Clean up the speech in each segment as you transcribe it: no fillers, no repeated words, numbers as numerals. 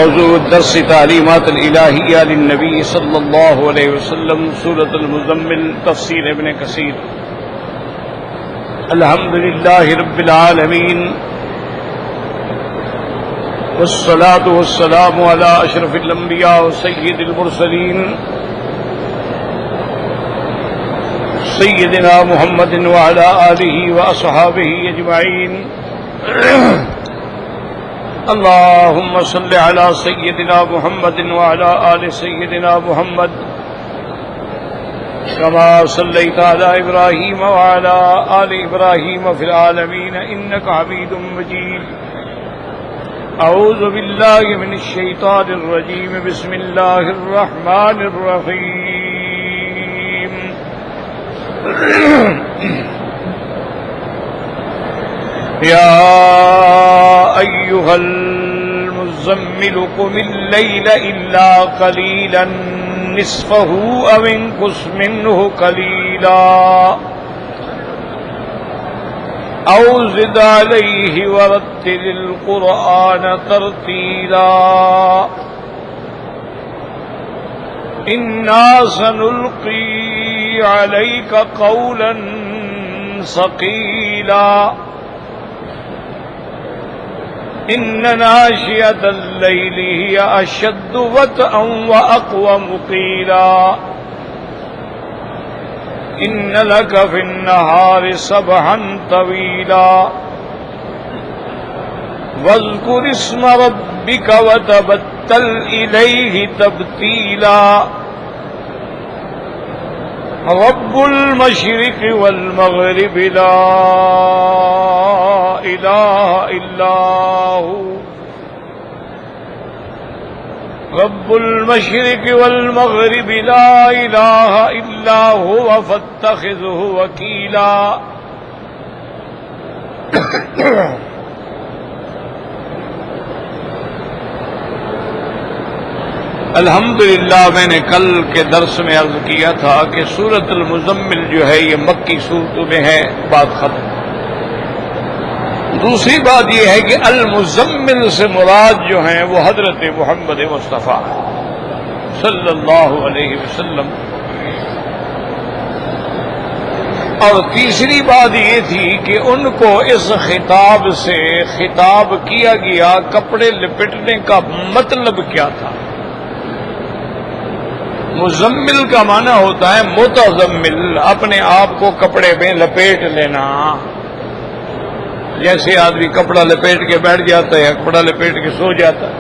موضوع الدرس تعلیمات الالہیہ للنبی صلی اللہ علیہ وسلم، سورۃ المزمل، تفسیر ابن کثیر۔ الحمد للہ رب العالمین، والصلاة والسلام علی اشرف الانبیاء وسید المرسلین، سیدنا محمد وعلی آلہ واصحابہ اجمعین۔ اللهم صل على سيدنا محمد وعلى آل سيدنا محمد كما صليت على إبراهيم وعلى آل إبراهيم في العالمين إنك حميد مجيد۔ أعوذ بالله من الشيطان الرجيم، بسم الله الرحمن الرحيم۔ يا أيها المزمل قم الليل إلا قليلا نصفه أو انقص منه قليلا أو زد عليه ورتل القرآن ترتيلا إنا سنلقي عليك قولا ثقيلا إن ناشئة الليل هي أشد وطئا وأقوم قيلا إن لك في النهار سبحا طويلا واذكر اسم ربك وتبتل إليه تبتيلا رب المشرق والمغرب لا إله إلا هو رب المشرق والمغرب لا إله إلا هو فاتخذه وكيلا۔ الحمدللہ، میں نے کل کے درس میں عرض کیا تھا کہ سورۃ المزمل جو ہے یہ مکی سورتوں میں ہے، بات ختم۔ دوسری بات یہ ہے کہ المزمل سے مراد جو ہیں وہ حضرت محمد مصطفیٰ صلی اللہ علیہ وسلم۔ اور تیسری بات یہ تھی کہ ان کو اس خطاب سے خطاب کیا گیا، کپڑے لپٹنے کا مطلب کیا تھا۔ مزمل کا معنی ہوتا ہے متزمل، اپنے آپ کو کپڑے میں لپیٹ لینا۔ جیسے آدمی کپڑا لپیٹ کے بیٹھ جاتا ہے، کپڑا لپیٹ کے سو جاتا ہے،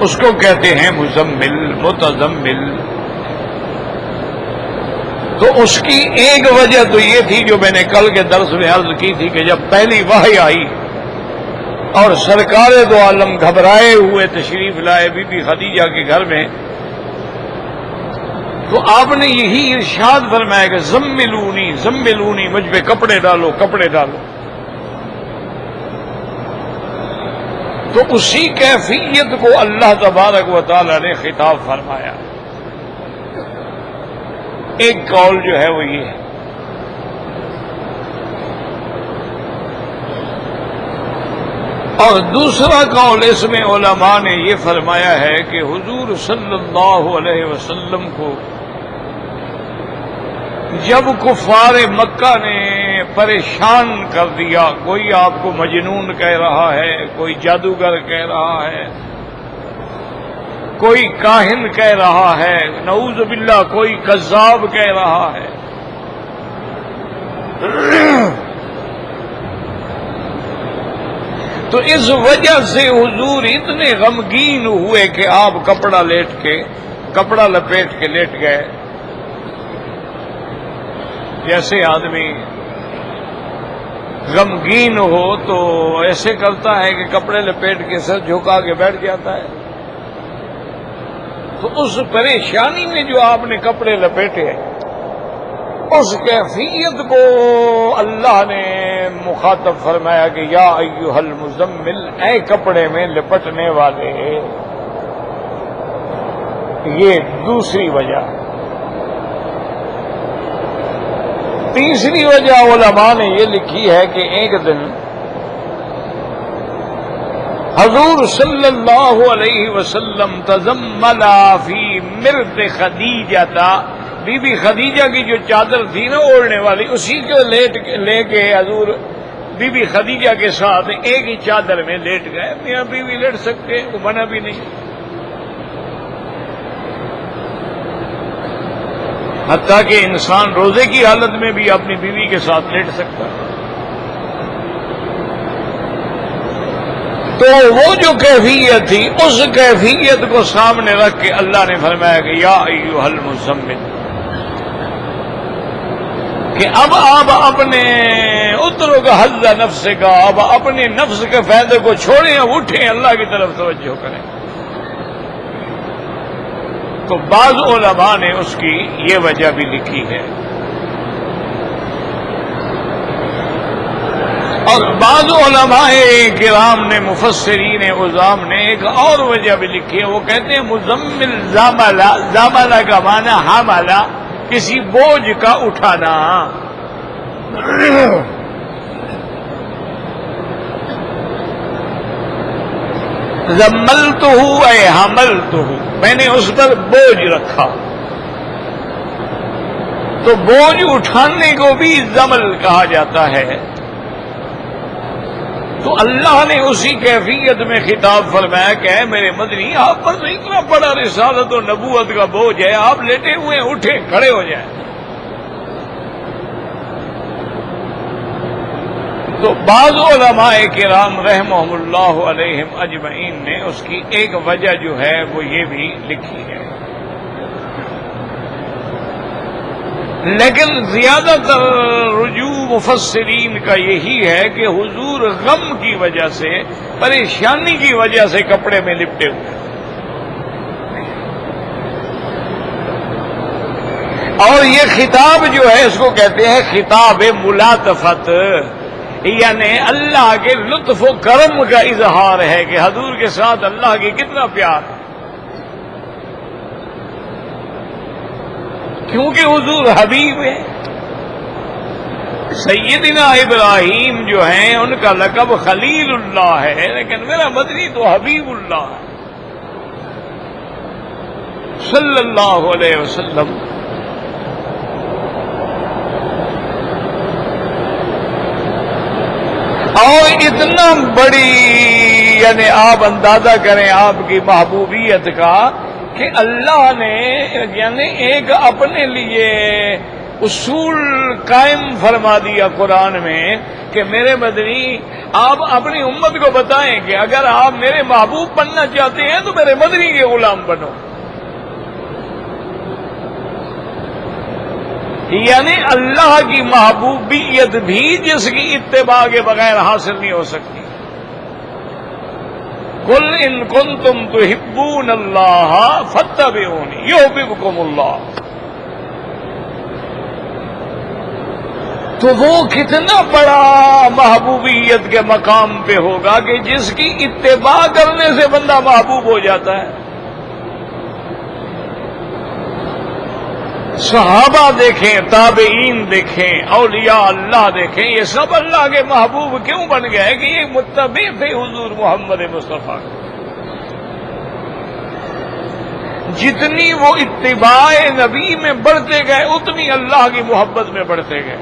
اس کو کہتے ہیں مزمل، متزمل۔ تو اس کی ایک وجہ تو یہ تھی جو میں نے کل کے درس میں عرض کی تھی کہ جب پہلی وحی آئی اور سرکار دو عالم گھبرائے ہوئے تشریف لائے بی بی خدیجہ کے گھر میں، تو آپ نے یہی ارشاد فرمایا کہ زملونی زملونی، مجھ پہ کپڑے ڈالو کپڑے ڈالو۔ تو اسی کیفیت کو اللہ تبارک و تعالی نے خطاب فرمایا۔ ایک قول جو ہے وہ یہ ہے، اور دوسرا قول اس میں علماء نے یہ فرمایا ہے کہ حضور صلی اللہ علیہ وسلم کو جب کفار مکہ نے پریشان کر دیا، کوئی آپ کو مجنون کہہ رہا ہے، کوئی جادوگر کہہ رہا ہے، کوئی کاہن کہہ رہا ہے، نعوذ باللہ کوئی کذاب کہہ رہا ہے، تو اس وجہ سے حضور اتنے غمگین ہوئے کہ آپ کپڑا لپیٹ کے لیٹ گئے۔ جیسے آدمی غمگین ہو تو ایسے کرتا ہے کہ کپڑے لپیٹ کے سر جھکا کے بیٹھ جاتا ہے۔ تو اس پریشانی میں جو آپ نے کپڑے لپیٹے، اس کیفیت کو اللہ نے مخاطب فرمایا کہ یا ایھا المزمل، اے کپڑے میں لپٹنے والے۔ یہ دوسری وجہ۔ تیسری وجہ علماء نے یہ لکھی ہے کہ ایک دن حضور صلی اللہ علیہ وسلم تزمل فی مرد خدیجہ تھا، بی بی خدیجہ کی جو چادر تھی نا اوڑھنے والی، اسی کو لے کے حضور بی بی خدیجہ کے ساتھ ایک ہی چادر میں لیٹ گئے۔ میاں بیوی لیٹ سکتے، وہ منع بھی نہیں، حتیٰ کہ انسان روزے کی حالت میں بھی اپنی بیوی کے ساتھ لیٹ سکتا ہے۔ تو وہ جو کیفیت تھی، اس کیفیت کو سامنے رکھ کے اللہ نے فرمایا کہ یا ایھا المزمل، کہ اب آپ اپنے اترک حظ نفس کا، اب اپنے نفس کے فائدے کو چھوڑیں، اب اٹھیں، اللہ کی طرف توجہ کریں۔ تو بعض علماء نے اس کی یہ وجہ بھی لکھی ہے، اور بعض علماء کرام نے، مفسرین عظام نے ایک اور وجہ بھی لکھی ہے۔ وہ کہتے ہیں مزمل زاملہ کا معنی حاملہ، کسی بوجھ کا اٹھانا۔ زملتہ اے حملتہ، میں نے اس پر بوجھ رکھا۔ تو بوجھ اٹھانے کو بھی زمل کہا جاتا ہے۔ تو اللہ نے اسی کیفیت میں خطاب فرمایا کہ اے میرے مدنی، آپ پر تو اتنا بڑا رسالت و نبوت کا بوجھ ہے، آپ لیٹے ہوئے اٹھیں، کھڑے ہو جائیں۔ تو بعض علماء کرام رحمہم اللہ علیہم اجمعین نے اس کی ایک وجہ جو ہے وہ یہ بھی لکھی ہے، لیکن زیادہ تر رجوع مفسرین کا یہی ہے کہ حضور غم کی وجہ سے، پریشانی کی وجہ سے کپڑے میں لپٹے ہوئے، اور یہ خطاب جو ہے اس کو کہتے ہیں خطاب ملاطفت، یعنی اللہ کے لطف و کرم کا اظہار ہے کہ حضور کے ساتھ اللہ کی کتنا پیار ہے، کیونکہ حضور حبیب ہے۔ سیدنا ابراہیم جو ہیں ان کا لقب خلیل اللہ ہے، لیکن میرا مدنی تو حبیب اللہ ہے صلی اللہ علیہ وسلم۔ اور اتنا بڑی، یعنی آپ اندازہ کریں آپ کی محبوبیت کا، کہ اللہ نے یعنی ایک اپنے لیے اصول قائم فرما دیا قرآن میں کہ میرے مدنی، آپ اپنی امت کو بتائیں کہ اگر آپ میرے محبوب بننا چاہتے ہیں تو میرے مدنی کے غلام بنو۔ یعنی اللہ کی محبوبیت بھی جس کی اتباع کے بغیر حاصل نہیں ہو سکتی۔ قل ان کنتم تحبون اللہ فاتبعونی یحببکم اللہ۔ تو وہ کتنا بڑا محبوبیت کے مقام پہ ہوگا کہ جس کی اتباع کرنے سے بندہ محبوب ہو جاتا ہے۔ صحابہ دیکھیں، تابعین دیکھیں، اولیاء اللہ دیکھیں، یہ سب اللہ کے محبوب کیوں بن گئے کہ یہ متبع تھے حضور محمد مصطفیٰ۔ جتنی وہ اتباع نبی میں بڑھتے گئے اتنی اللہ کی محبت میں بڑھتے گئے۔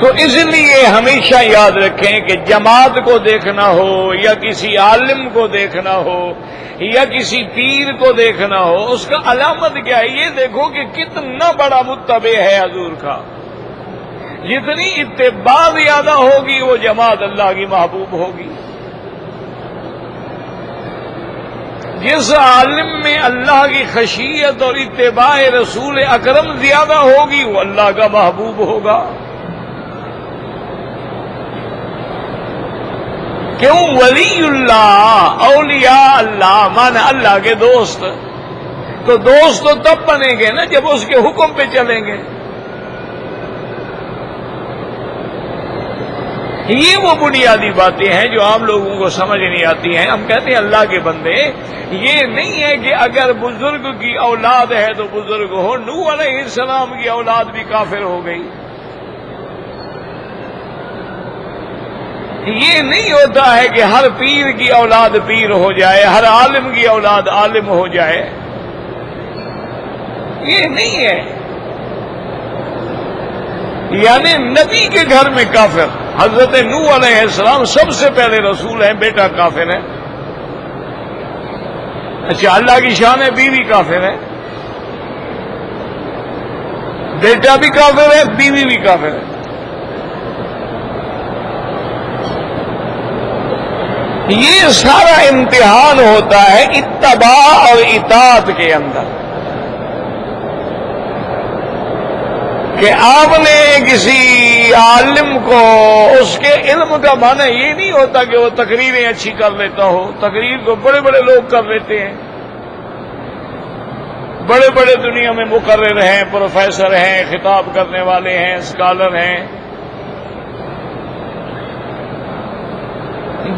تو اس لیے ہمیشہ یاد رکھیں کہ جماعت کو دیکھنا ہو یا کسی عالم کو دیکھنا ہو یا کسی پیر کو دیکھنا ہو، اس کا علامت کیا ہے؟ یہ دیکھو کہ کتنا بڑا متبع ہے حضور کا۔ جتنی اتباع زیادہ ہوگی وہ جماعت اللہ کی محبوب ہوگی۔ جس عالم میں اللہ کی خشیت اور اتباع رسول اکرم زیادہ ہوگی وہ اللہ کا محبوب ہوگا۔ کیوں؟ ولی اللہ، اولیاء اللہ مانا اللہ کے دوست۔ تو دوست تو تب بنیں گے نا جب اس کے حکم پہ چلیں گے۔ یہ وہ بنیادی باتیں ہیں جو عام لوگوں کو سمجھ نہیں آتی ہیں۔ ہم کہتے ہیں اللہ کے بندے، یہ نہیں ہے کہ اگر بزرگ کی اولاد ہے تو بزرگ ہو۔ نوح علیہ السلام کی اولاد بھی کافر ہو گئی، یہ نہیں ہوتا ہے کہ ہر پیر کی اولاد پیر ہو جائے، ہر عالم کی اولاد عالم ہو جائے، یہ نہیں ہے۔ یعنی نبی کے گھر میں کافر، حضرت نوح علیہ السلام سب سے پہلے رسول ہیں، بیٹا کافر ہے۔ اچھا، اللہ کی شان ہے، بیوی کافر ہے، بیٹا بھی کافر ہے، بیوی بھی کافر ہے۔ یہ سارا امتحان ہوتا ہے اتباع اور اطاعت کے اندر، کہ آپ نے کسی عالم کو، اس کے علم کا معنی یہ نہیں ہوتا کہ وہ تقریریں اچھی کر لیتا ہو۔ تقریر کو بڑے بڑے لوگ کر لیتے ہیں، بڑے بڑے دنیا میں مقرر ہیں، پروفیسر ہیں، خطاب کرنے والے ہیں، اسکالر ہیں۔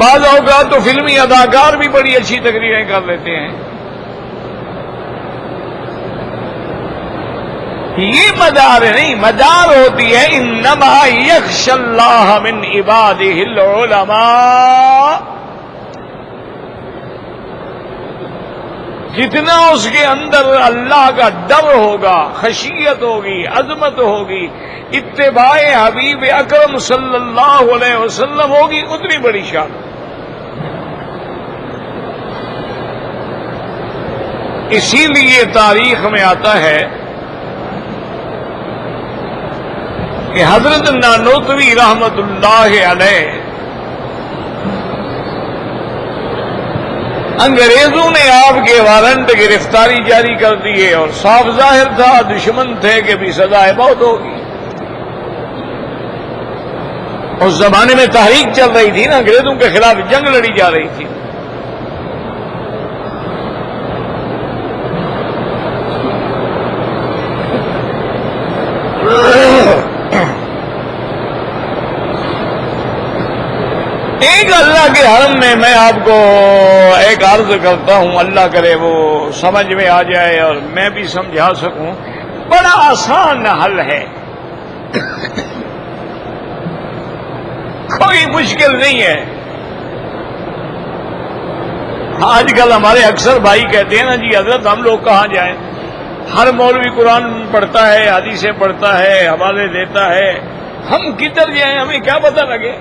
بعض اوقات تو فلمی اداکار بھی بڑی اچھی تقریریں کر لیتے ہیں۔ یہ مدار نہیں، مدار ہوتی ہے انما یخش اللہ من عبادہ العلماء۔ جتنا اس کے اندر اللہ کا ڈر ہوگا، خشیت ہوگی، عظمت ہوگی، اتباع حبیب اکرم صلی اللہ علیہ وسلم ہوگی، اتنی بڑی شان۔ اسی لیے تاریخ میں آتا ہے کہ حضرت نانوتوی رحمت اللہ علیہ، انگریزوں نے آپ کے وارنٹ گرفتاری جاری کر دیے، اور صاف ظاہر تھا دشمن تھے کہ بھی سزائے موت ہوگی۔ اس زمانے میں تحریک چل رہی تھی نا، انگریزوں کے خلاف جنگ لڑی جا رہی تھی۔ ایک اللہ کے حرم میں میں آپ کو ایک عرض کرتا ہوں، اللہ کرے وہ سمجھ میں آ جائے اور میں بھی سمجھا سکوں۔ بڑا آسان حل ہے، کوئی مشکل نہیں ہے۔ آج کل ہمارے اکثر بھائی کہتے ہیں نا جی حضرت ہم لوگ کہاں جائیں، ہر مولوی قرآن پڑھتا ہے، حدیثیں پڑھتا ہے، حوالے دیتا ہے، ہم کدھر جائیں، ہمیں کیا پتہ لگے۔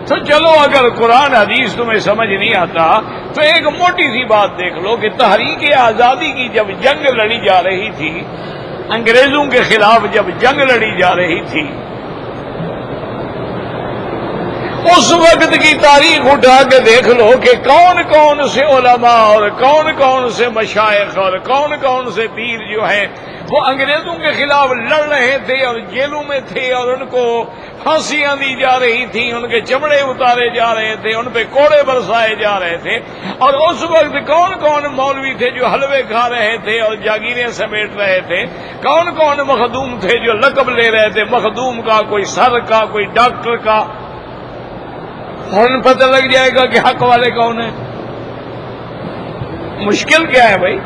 تو چلو اگر قرآن حدیث تمہیں سمجھ نہیں آتا تو ایک موٹی سی بات دیکھ لو کہ تحریک آزادی کی جب جنگ لڑی جا رہی تھی، انگریزوں کے خلاف جب جنگ لڑی جا رہی تھی، اس وقت کی تاریخ اٹھا کے دیکھ لو کہ کون کون سے علماء اور کون کون سے مشائخ اور کون کون سے پیر جو ہیں وہ انگریزوں کے خلاف لڑ رہے تھے اور جیلوں میں تھے، اور ان کو پھانسیاں دی جا رہی تھیں، ان کے چمڑے اتارے جا رہے تھے، ان پہ کوڑے برسائے جا رہے تھے۔ اور اس وقت کون کون مولوی تھے جو حلوے کھا رہے تھے اور جاگیریں سمیٹ رہے تھے، کون کون مخدوم تھے جو لقب لے رہے تھے، مخدوم کا، کوئی سر کا، کوئی ڈاکٹر کا۔ فوراً پتہ لگ جائے گا کہ حق والے کون ہیں۔ مشکل کیا ہے بھائی؟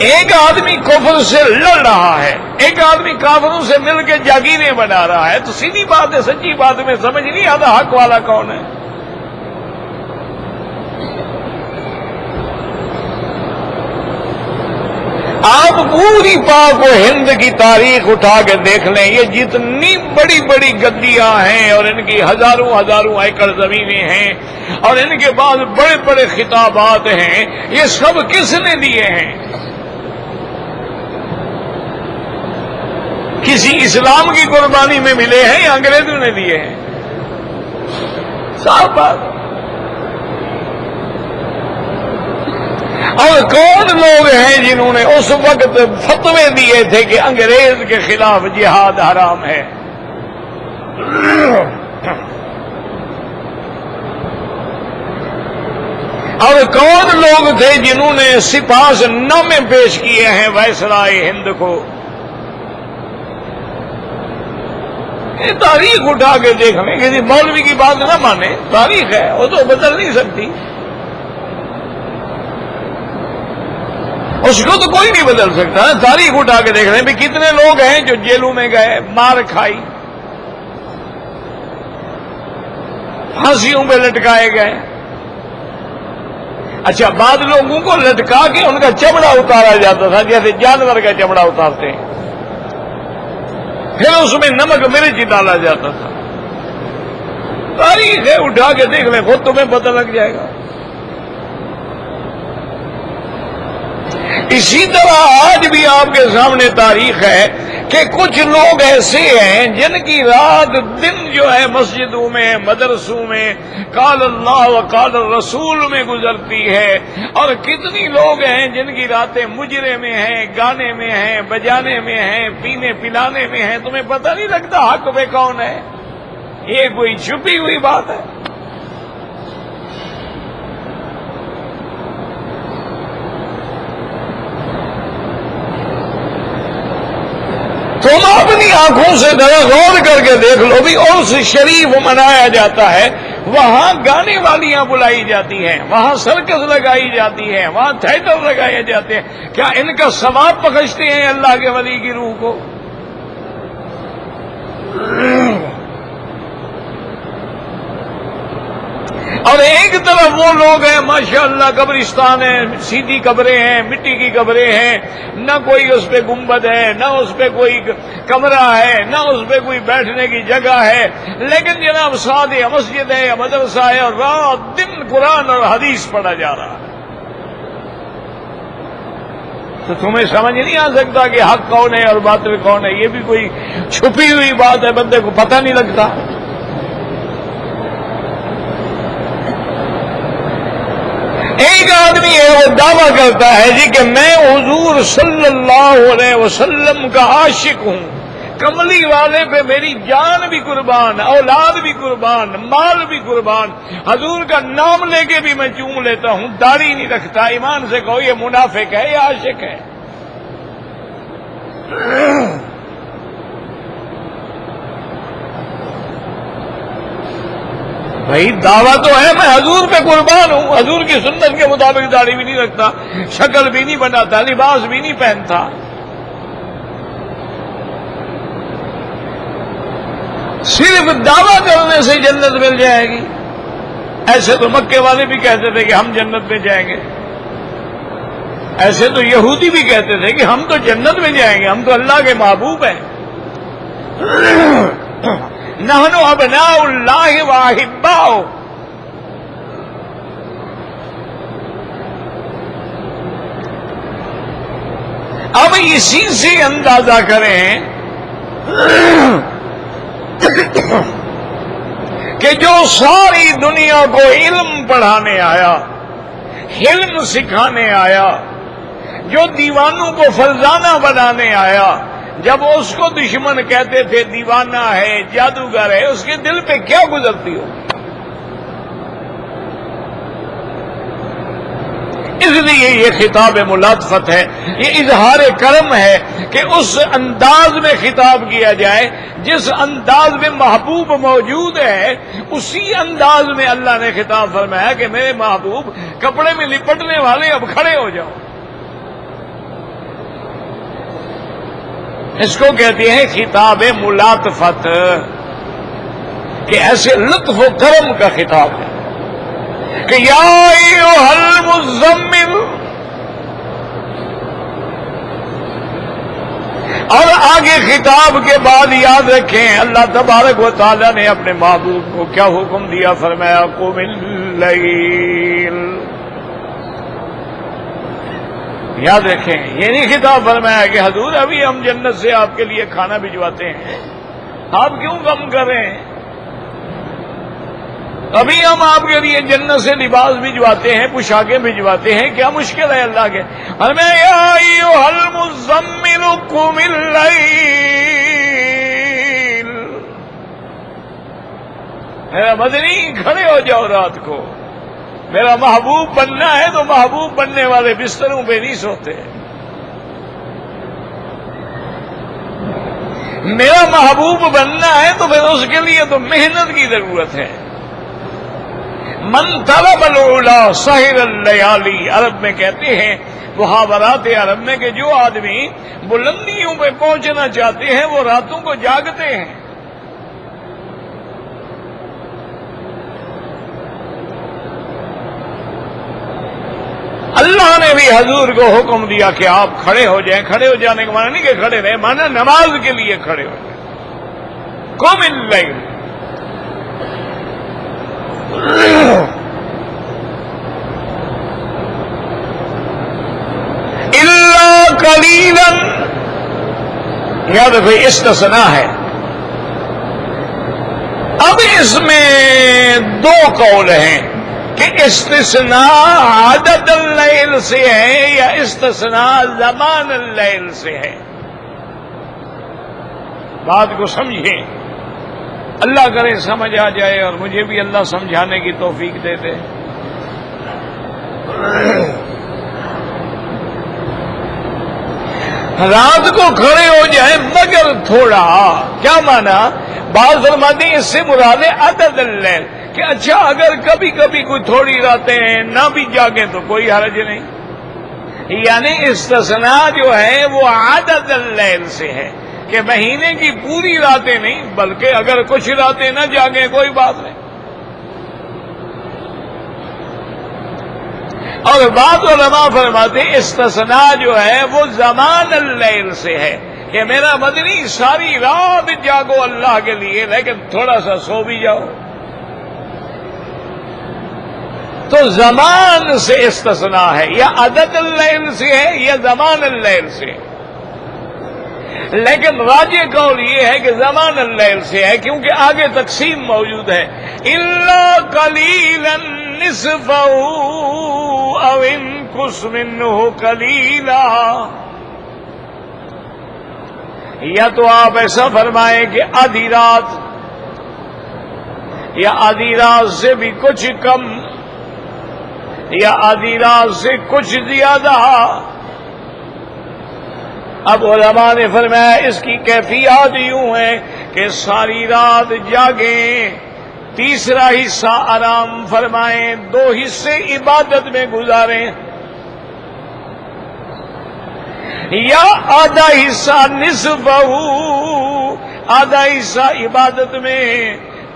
ایک آدمی کفر سے لڑ رہا ہے، ایک آدمی کافروں سے مل کے جاگیریں بنا رہا ہے، تو سیدھی بات ہے، سچی بات میں سمجھ نہیں آتا حق والا کون ہے۔ آپ پوری پاک و ہند کی تاریخ اٹھا کے دیکھ لیں، یہ جتنی بڑی بڑی گدیاں ہیں اور ان کی ہزاروں ہزاروں ایکڑ زمینیں ہیں اور ان کے بعد بڑے بڑے خطابات ہیں، یہ سب کس نے دیے ہیں؟ کسی اسلام کی قربانی میں ملے ہیں یا انگریزوں نے دیے ہیں؟ صاف بات۔ اور کون لوگ ہیں جنہوں نے اس وقت فتوے دیے تھے کہ انگریز کے خلاف جہاد حرام ہے؟ اور کون لوگ تھے جنہوں نے سپاس نامے پیش کیے ہیں وائسرائے ہند کو؟ یہ تاریخ اٹھا کے دیکھ لیں، کسی مولوی کی بات نہ مانے، تاریخ ہے، وہ تو بدل نہیں سکتی۔ اس کو تو کوئی نہیں بدل سکتا. تاریخ اٹھا کے دیکھ رہے ہیں بھی کتنے لوگ ہیں جو جیلوں میں گئے, مار کھائی, پھانسیوں پہ لٹکائے گئے. اچھا, بعد لوگوں کو لٹکا کے ان کا چمڑا اتارا جاتا تھا جیسے جانور کا چمڑا اتارتے ہیں, پھر اس میں نمک مرچ ڈالا جاتا تھا. تاریخ ہے, اٹھا کے دیکھ لیں, خود تمہیں پتہ لگ جائے گا. اسی طرح آج بھی آپ کے سامنے تاریخ ہے کہ کچھ لوگ ایسے ہیں جن کی رات دن جو ہے مسجدوں میں, مدرسوں میں, قال اللہ و قال الرسول میں گزرتی ہے, اور کتنی لوگ ہیں جن کی راتیں مجرے میں ہیں, گانے میں ہیں, بجانے میں ہیں, پینے پلانے میں ہیں. تمہیں پتہ نہیں لگتا حق پہ کون ہے؟ یہ کوئی چھپی ہوئی بات ہے. تم اپنی آنکھوں سے ذرا غور کر کے دیکھ لو بھی, عرس شریف منایا جاتا ہے, وہاں گانے والیاں بلائی جاتی ہیں, وہاں سرکس لگائی جاتی ہے, وہاں تھیٹر لگائے جاتے ہیں. کیا ان کا ثواب بخشتے ہیں اللہ کے ولی کی روح کو؟ اور ایک طرف وہ لوگ ہیں ماشاءاللہ, قبرستان ہیں, سیدھی قبریں ہیں, مٹی کی قبریں ہیں, نہ کوئی اس پہ گنبد ہے, نہ اس پہ کوئی کمرہ ہے, نہ اس پہ کوئی بیٹھنے کی جگہ ہے, لیکن جناب سادے مسجد ہے یا مدرسہ ہے, اور رات دن قرآن اور حدیث پڑھا جا رہا ہے. تو تمہیں سمجھ نہیں آ سکتا کہ حق کون ہے اور باطل کون ہے؟ یہ بھی کوئی چھپی ہوئی بات ہے, بندے کو پتہ نہیں لگتا. ایک آدمی ہے وہ دعویٰ کرتا ہے جی کہ میں حضور صلی اللہ علیہ وسلم کا عاشق ہوں, کملی والے پہ میری جان بھی قربان, اولاد بھی قربان, مال بھی قربان, حضور کا نام لے کے بھی میں چوم لیتا ہوں, داڑھی نہیں رکھتا. ایمان سے کہو یہ منافق ہے یا عاشق ہے؟ بھائی دعویٰ تو ہے میں حضور پہ قربان ہوں, حضور کی سنت کے مطابق داڑھی بھی نہیں رکھتا, شکل بھی نہیں بناتا, لباس بھی نہیں پہنتا. صرف دعویٰ کرنے سے جنت مل جائے گی؟ ایسے تو مکے والے بھی کہتے تھے کہ ہم جنت میں جائیں گے, ایسے تو یہودی بھی کہتے تھے کہ ہم تو جنت میں جائیں گے, ہم تو اللہ کے محبوب ہیں. نحن ابناء اللہ واحباؤ. اب اسی سے اندازہ کریں کہ جو ساری دنیا کو علم پڑھانے آیا, علم سکھانے آیا, جو دیوانوں کو فرزانہ بنانے آیا, جب اس کو دشمن کہتے تھے دیوانہ ہے, جادوگر ہے, اس کے دل پہ کیا گزرتی ہو؟ اس لیے یہ خطاب ملاطفت ہے, یہ اظہار کرم ہے کہ اس انداز میں خطاب کیا جائے جس انداز میں محبوب موجود ہے, اسی انداز میں اللہ نے خطاب فرمایا کہ میرے محبوب کپڑے میں لپٹنے والے اب کھڑے ہو جاؤ. اس کو کہتے ہیں خطاب ملاطفت, کہ ایسے لطف و کرم کا خطاب ہے کہ یا ایھا المزمل. اور آگے خطاب کے بعد یاد رکھیں اللہ تبارک و تعالیٰ نے اپنے محبوب کو کیا حکم دیا, فرمایا قم اللیل. یاد رکھیں, یہ نہیں خطاب فرمایا کہ حضور ابھی ہم جنت سے آپ کے لیے کھانا بھجواتے ہیں, آپ کیوں غم کر رہے ہیں, ابھی ہم آپ کے لیے جنت سے لباس بھجواتے ہیں, پوشاکیں بھجواتے ہیں, کیا مشکل ہے اللہ کے؟ فرمایا یا ایھا المزمل قم اللیل. میرا مدنی کھڑے ہو جاؤ رات کو, میرا محبوب بننا ہے تو محبوب بننے والے بستروں پہ نہیں سوتے. میرا محبوب بننا ہے تو پھر اس کے لیے تو محنت کی ضرورت ہے. من طلب العلا سہر اللیالی, عرب میں کہتے ہیں محاورات عرب میں کہ جو آدمی بلندیوں پہ پہنچنا چاہتے ہیں وہ راتوں کو جاگتے ہیں. اللہ نے بھی حضور کو حکم دیا کہ آپ کھڑے ہو جائیں. کھڑے ہو جانے کا معنی نہیں کہ کھڑے رہے، معنی نماز کے لیے کھڑے ہو جائیں. قم اللیل الا قلیلا. یاد رکھو استثناء ہے. اب اس میں دو قول ہیں کہ استثناء عدد اللیل سے ہے یا استثناء زمان اللیل سے ہے. بات کو سمجھیں، اللہ کرے سمجھ آ جائے اور مجھے بھی اللہ سمجھانے کی توفیق دے دے. رات کو کھڑے ہو جائیں مگر تھوڑا. کیا مانا؟ بعض فرماتے ہیں اس سے مراد ہے عدد اللیل کہ اچھا اگر کبھی کبھی کوئی تھوڑی راتیں نہ بھی جاگیں تو کوئی حرج نہیں. یعنی استثناء جو ہے وہ عدد اللیل سے ہے کہ مہینے کی پوری راتیں نہیں، بلکہ اگر کچھ راتیں نہ جاگیں کوئی بات نہیں. اور بعض علماء فرماتے ہیں استثناء جو ہے وہ زمان اللیل سے ہے کہ میرا مدنی ساری رات جاگو اللہ کے لیے لیکن تھوڑا سا سو بھی جاؤ. تو زمان سے استثناء ہے، یا عدد اللیل سے ہے یا زمان اللیل سے. لیکن راجح قول یہ ہے کہ زمان اللیل سے ہے کیونکہ آگے تقسیم موجود ہے. الا قلیلا نصفہ او انقص منہ قلیلا. یا تو آپ ایسا فرمائیں کہ آدھی رات یا آدھی رات سے بھی کچھ کم یا آدھی رات سے کچھ زیادہ. اب علماء نے فرمایا اس کی کیفیات یوں ہے کہ ساری رات جاگیں، تیسرا حصہ آرام فرمائیں، 2 حصے عبادت میں گزاریں، یا آدھا حصہ نصفہ، آدھا حصہ عبادت میں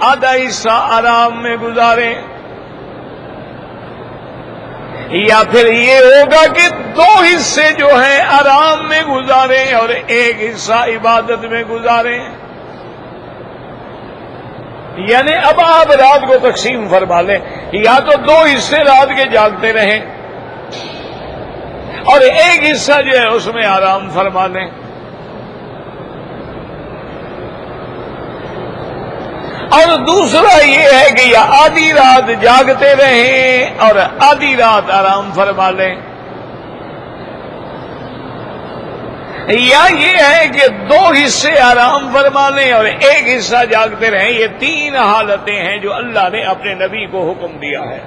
آدھا حصہ آرام میں گزاریں. یا پھر یہ ہوگا کہ 2 حصے جو ہیں آرام میں گزاریں اور 1 حصہ عبادت میں گزاریں. یعنی اب آپ رات کو تقسیم فرما لیں، یا تو 2 حصے رات کے جاگتے رہیں اور 1 حصہ جو ہے اس میں آرام فرما لیں. اور دوسرا یہ ہے کہ یا آدھی رات جاگتے رہیں اور آدھی رات آرام فرما لیں، یا یہ ہے کہ 2 حصے آرام فرما لیں اور 1 حصہ جاگتے رہیں. یہ 3 حالتیں ہیں جو اللہ نے اپنے نبی کو حکم دیا ہے.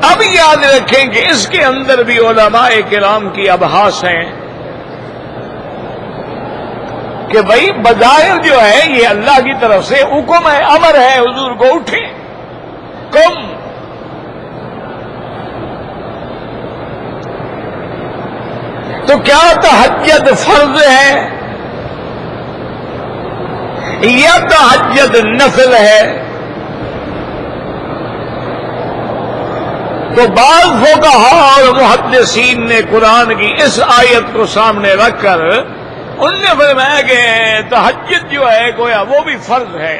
اب یاد رکھیں کہ اس کے اندر بھی علماء کرام کی ابحاث ہیں کہ بھائی بظاہر جو ہے یہ اللہ کی طرف سے حکم ہے، امر ہے حضور کو اٹھیں کم. تو کیا تہجد فرض ہے یا تہجد نفل ہے؟ تو بعض فقہاء اور محدثین نے قرآن کی اس آیت کو سامنے رکھ کر ان نے فرمایا کہ تہجد جو ہے گویا وہ بھی فرض ہے.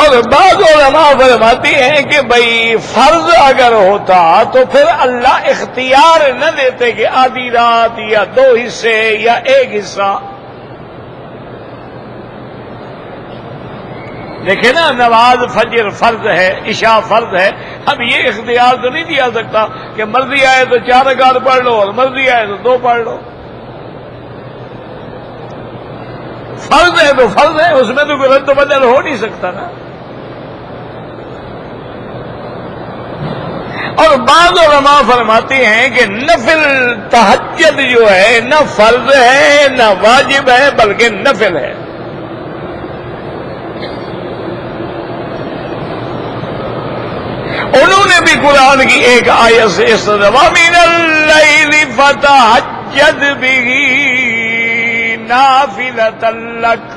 اور بعض علماء فرماتے ہیں کہ بھئی فرض اگر ہوتا تو پھر اللہ اختیار نہ دیتے کہ آدھی رات یا 2 حصے یا 1 حصہ. دیکھیں نا، نماز فجر فرض ہے، عشاء فرض ہے. اب یہ اختیار تو نہیں دیا سکتا کہ مرضی آئے تو 4 رکعت پڑھ لو اور مرضی آئے تو 2 پڑھ لو. فرض ہے تو فرض ہے، اس میں تو کوئی رد و بدل ہو نہیں سکتا نا. اور بعض علماء فرماتے ہیں کہ نفل تہجد جو ہے نہ فرض ہے نہ واجب ہے بلکہ نفل ہے. انہوں نے بھی قرآن کی ایک آیت سے وَمِنَ اللَّيْلِ فَتَہجد بِهِ نَافِلَةً لَكَ.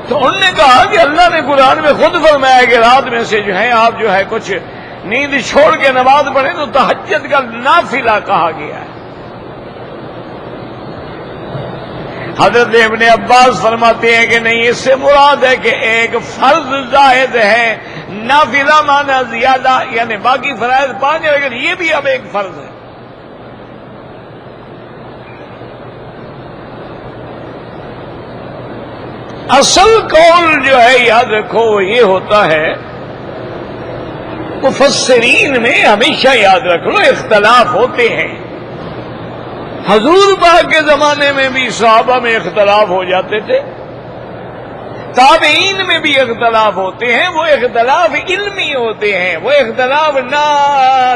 تو انہوں نے کہا کہ اللہ نے قرآن میں خود فرمایا کہ رات میں سے جو ہے آپ جو ہے کچھ نیند چھوڑ کے نماز پڑھیں تو تہجد کا نافلہ کہا گیا ہے. حضرت ابن عباس فرماتے ہیں کہ نہیں، اس سے مراد ہے کہ ایک فرض زائد ہے، نافلہ مانا زیادہ، یعنی باقی فرائض 5 ہے لیکن یہ بھی اب ایک فرض ہے. اصل قول جو ہے یاد رکھو وہ یہ ہوتا ہے، مفسرین میں ہمیشہ یاد رکھ لو اختلاف ہوتے ہیں. حضور پاک کے زمانے میں بھی صحابہ میں اختلاف ہو جاتے تھے، تابعین میں بھی اختلاف ہوتے ہیں. وہ اختلاف علمی ہوتے ہیں، وہ اختلاف نہ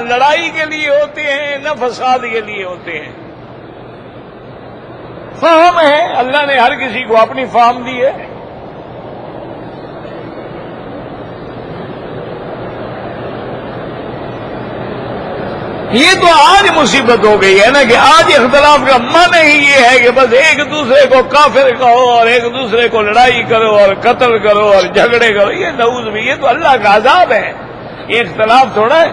لڑائی کے لیے ہوتے ہیں نہ فساد کے لیے ہوتے ہیں. فہم ہے، اللہ نے ہر کسی کو اپنی فہم دی ہے. یہ تو آج مصیبت ہو گئی ہے نا کہ آج اختلاف کا معنی ہی یہ ہے کہ بس ایک دوسرے کو کافر کہو اور ایک دوسرے کو لڑائی کرو اور قتل کرو اور جھگڑے کرو. یہ نعوذ بھی، یہ تو اللہ کا عذاب ہے. یہ اختلاف تھوڑا ہے،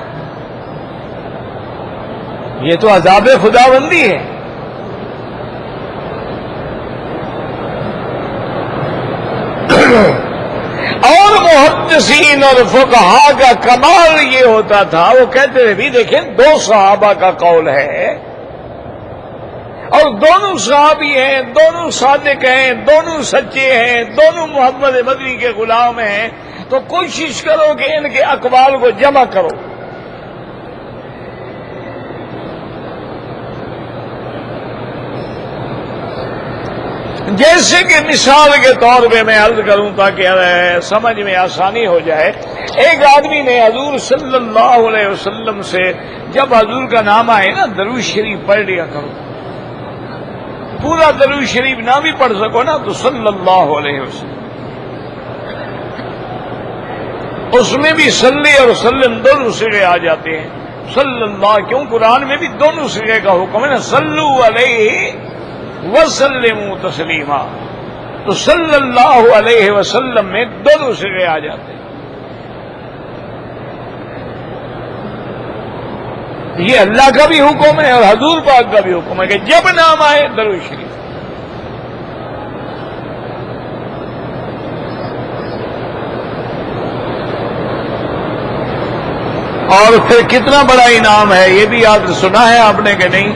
یہ تو عذاب خداوندی ہے. اور محدثین اور فقہاء کا کمال یہ ہوتا تھا، وہ کہتے تھے بھی دیکھیں 2 صحابہ کا قول ہے اور دونوں صحابی ہیں، دونوں صادق ہیں، دونوں سچے ہیں، دونوں محمد مدنی کے غلام ہیں، تو کوشش کرو کہ ان کے اقوال کو جمع کرو. جیسے کہ مثال کے طور پہ میں عرض کروں تاکہ سمجھ میں آسانی ہو جائے. ایک آدمی نے حضور صلی اللہ علیہ وسلم سے جب حضور کا نام آئے نا درود شریف پڑھ لیا کرو. پورا درود شریف نہ بھی پڑھ سکو نا تو صلی اللہ علیہ وسلم، اس میں بھی صلی اور سلم دونوں صیغے آ جاتے ہیں. صلی اللہ کیوں؟ قرآن میں بھی دونوں صیغے کا حکم ہے نا، صلو علیہ وسلموا تسلیما. تو صلی اللہ علیہ وسلم میں دونوں صیغے آ جاتے ہیں. یہ اللہ کا بھی حکم ہے اور حضور پاک کا بھی حکم ہے کہ جب نام آئے درود شریف. اور پھر کتنا بڑا انعام ہے یہ بھی یاد سنا ہے آپ نے کہ نہیں؟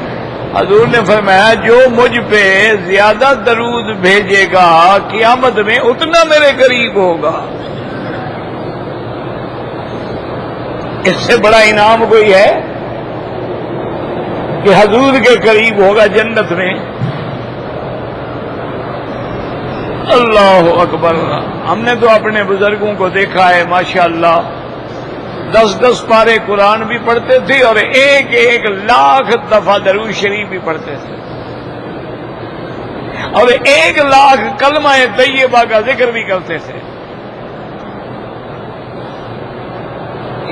حضور نے فرمایا جو مجھ پہ زیادہ درود بھیجے گا قیامت میں اتنا میرے قریب ہوگا. اس سے بڑا انعام کوئی ہے کہ حضور کے قریب ہوگا جنت میں. اللہ اکبر. ہم نے تو اپنے بزرگوں کو دیکھا ہے ماشاءاللہ 10 پارے قرآن بھی پڑھتے تھے اور 1 لاکھ دفعہ درود شریف بھی پڑھتے تھے اور 1 لاکھ کلمہ طیبہ کا ذکر بھی کرتے تھے.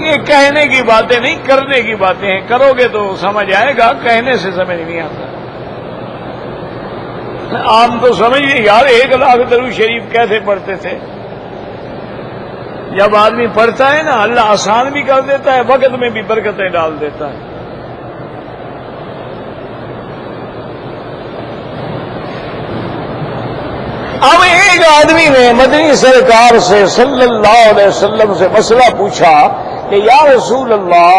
یہ کہنے کی باتیں نہیں، کرنے کی باتیں ہیں. کرو گے تو سمجھ آئے گا، کہنے سے سمجھ نہیں آتا. عام تو سمجھیے یار 1 لاکھ درود شریف کیسے پڑھتے تھے. جب آدمی پڑھتا ہے نا اللہ آسان بھی کر دیتا ہے، وقت میں بھی برکتیں ڈال دیتا ہے. اب ایک آدمی نے مدنی سرکار سے صلی اللہ علیہ وسلم سے مسئلہ پوچھا کہ یا رسول اللہ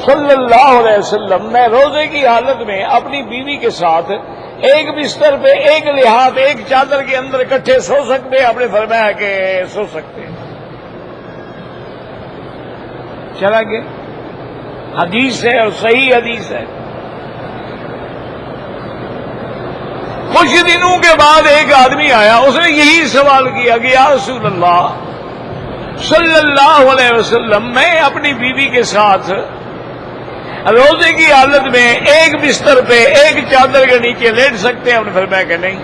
صلی اللہ علیہ وسلم، میں روزے کی حالت میں اپنی بیوی کے ساتھ ایک بستر پہ 1 لحاف 1 چادر کے اندر اکٹھے سو سکتے؟ آپ نے فرمایا کہ سو سکتے. چلا گیا، حدیث ہے اور صحیح حدیث ہے. کچھ دنوں کے بعد ایک آدمی آیا، اس نے یہی سوال کیا کہ یا رسول اللہ صلی اللہ علیہ وسلم میں اپنی بیوی کے ساتھ روزے کی حالت میں ایک بستر پہ ایک چادر کے نیچے لیٹ سکتے ہیں؟ ہم نے فرمایا کہ نہیں۔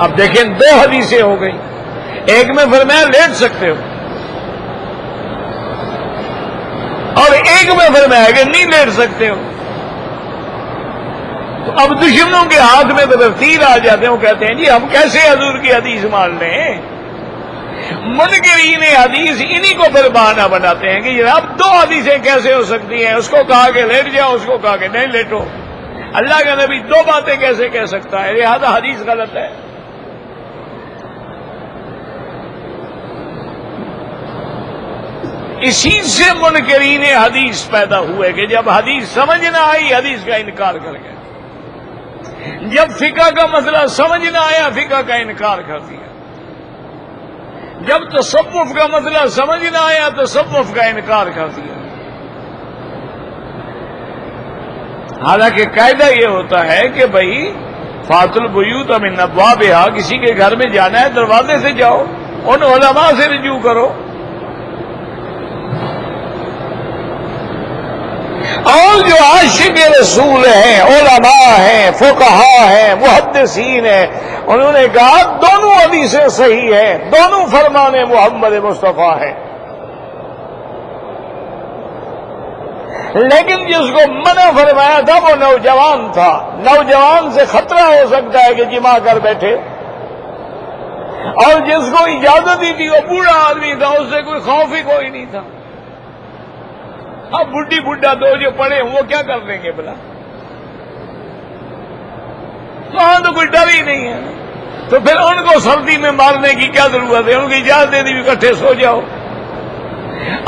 اب دیکھیں دو حدیثیں ہو گئی، ایک میں فرمایا لیٹ سکتے ہو اور ایک میں فرمایا کہ نہیں لیٹ سکتے ہو۔ تو اب دشمنوں کے ہاتھ میں تو تیر آ جاتے ہیں، وہ کہتے ہیں جی ہم کیسے حضور کی حدیث مان لیں؟ منکرین حدیث انہی کو پھر بہانہ بناتے ہیں کہ یہ اب دو حدیثیں کیسے ہو سکتی ہیں؟ اس کو کہا کہ لیٹ جاؤ، اس کو کہا کہ نہیں لیٹو۔ اللہ کا نبی دو باتیں کیسے کہہ سکتا ہے؟ لہذا حدیث غلط ہے۔ اسی سے منکرین حدیث پیدا ہوئے کہ جب حدیث سمجھ نہ آئی حدیث کا انکار کر گئے، جب فقہ کا مسئلہ سمجھ نہ آیا فقہ کا انکار کر دیا، جب تصوف کا مسئلہ سمجھ نہ آیا تصوف کا انکار کر دیا۔ حالانکہ قاعدہ یہ ہوتا ہے کہ بھائی فات البیوت من ابوابہا، کسی کے گھر میں جانا ہے دروازے سے جاؤ، ان علماء سے رجوع کرو۔ اور جو عاشق رسول ہیں، علماء ہیں، فقہاء ہیں، محدثین ہیں، انہوں نے کہا دونوں حدیثیں صحیح ہیں، دونوں فرمان محمد مصطفیٰ ہیں، لیکن جس کو منع فرمایا تھا وہ نوجوان تھا، نوجوان سے خطرہ ہو سکتا ہے کہ جمع کر بیٹھے، اور جس کو اجازت دی تھی وہ بوڑھا آدمی تھا، اس سے کوئی خوف ہی کوئی نہیں تھا۔ اب بڈھی بڈھا دو جو پڑے وہ کیا کر دیں گے بلا؟ وہاں تو کوئی ڈر ہی نہیں ہے، تو پھر ان کو سردی میں مارنے کی کیا ضرورت ہے؟ ان کی اجازت دے دی اکٹھے سو جاؤ،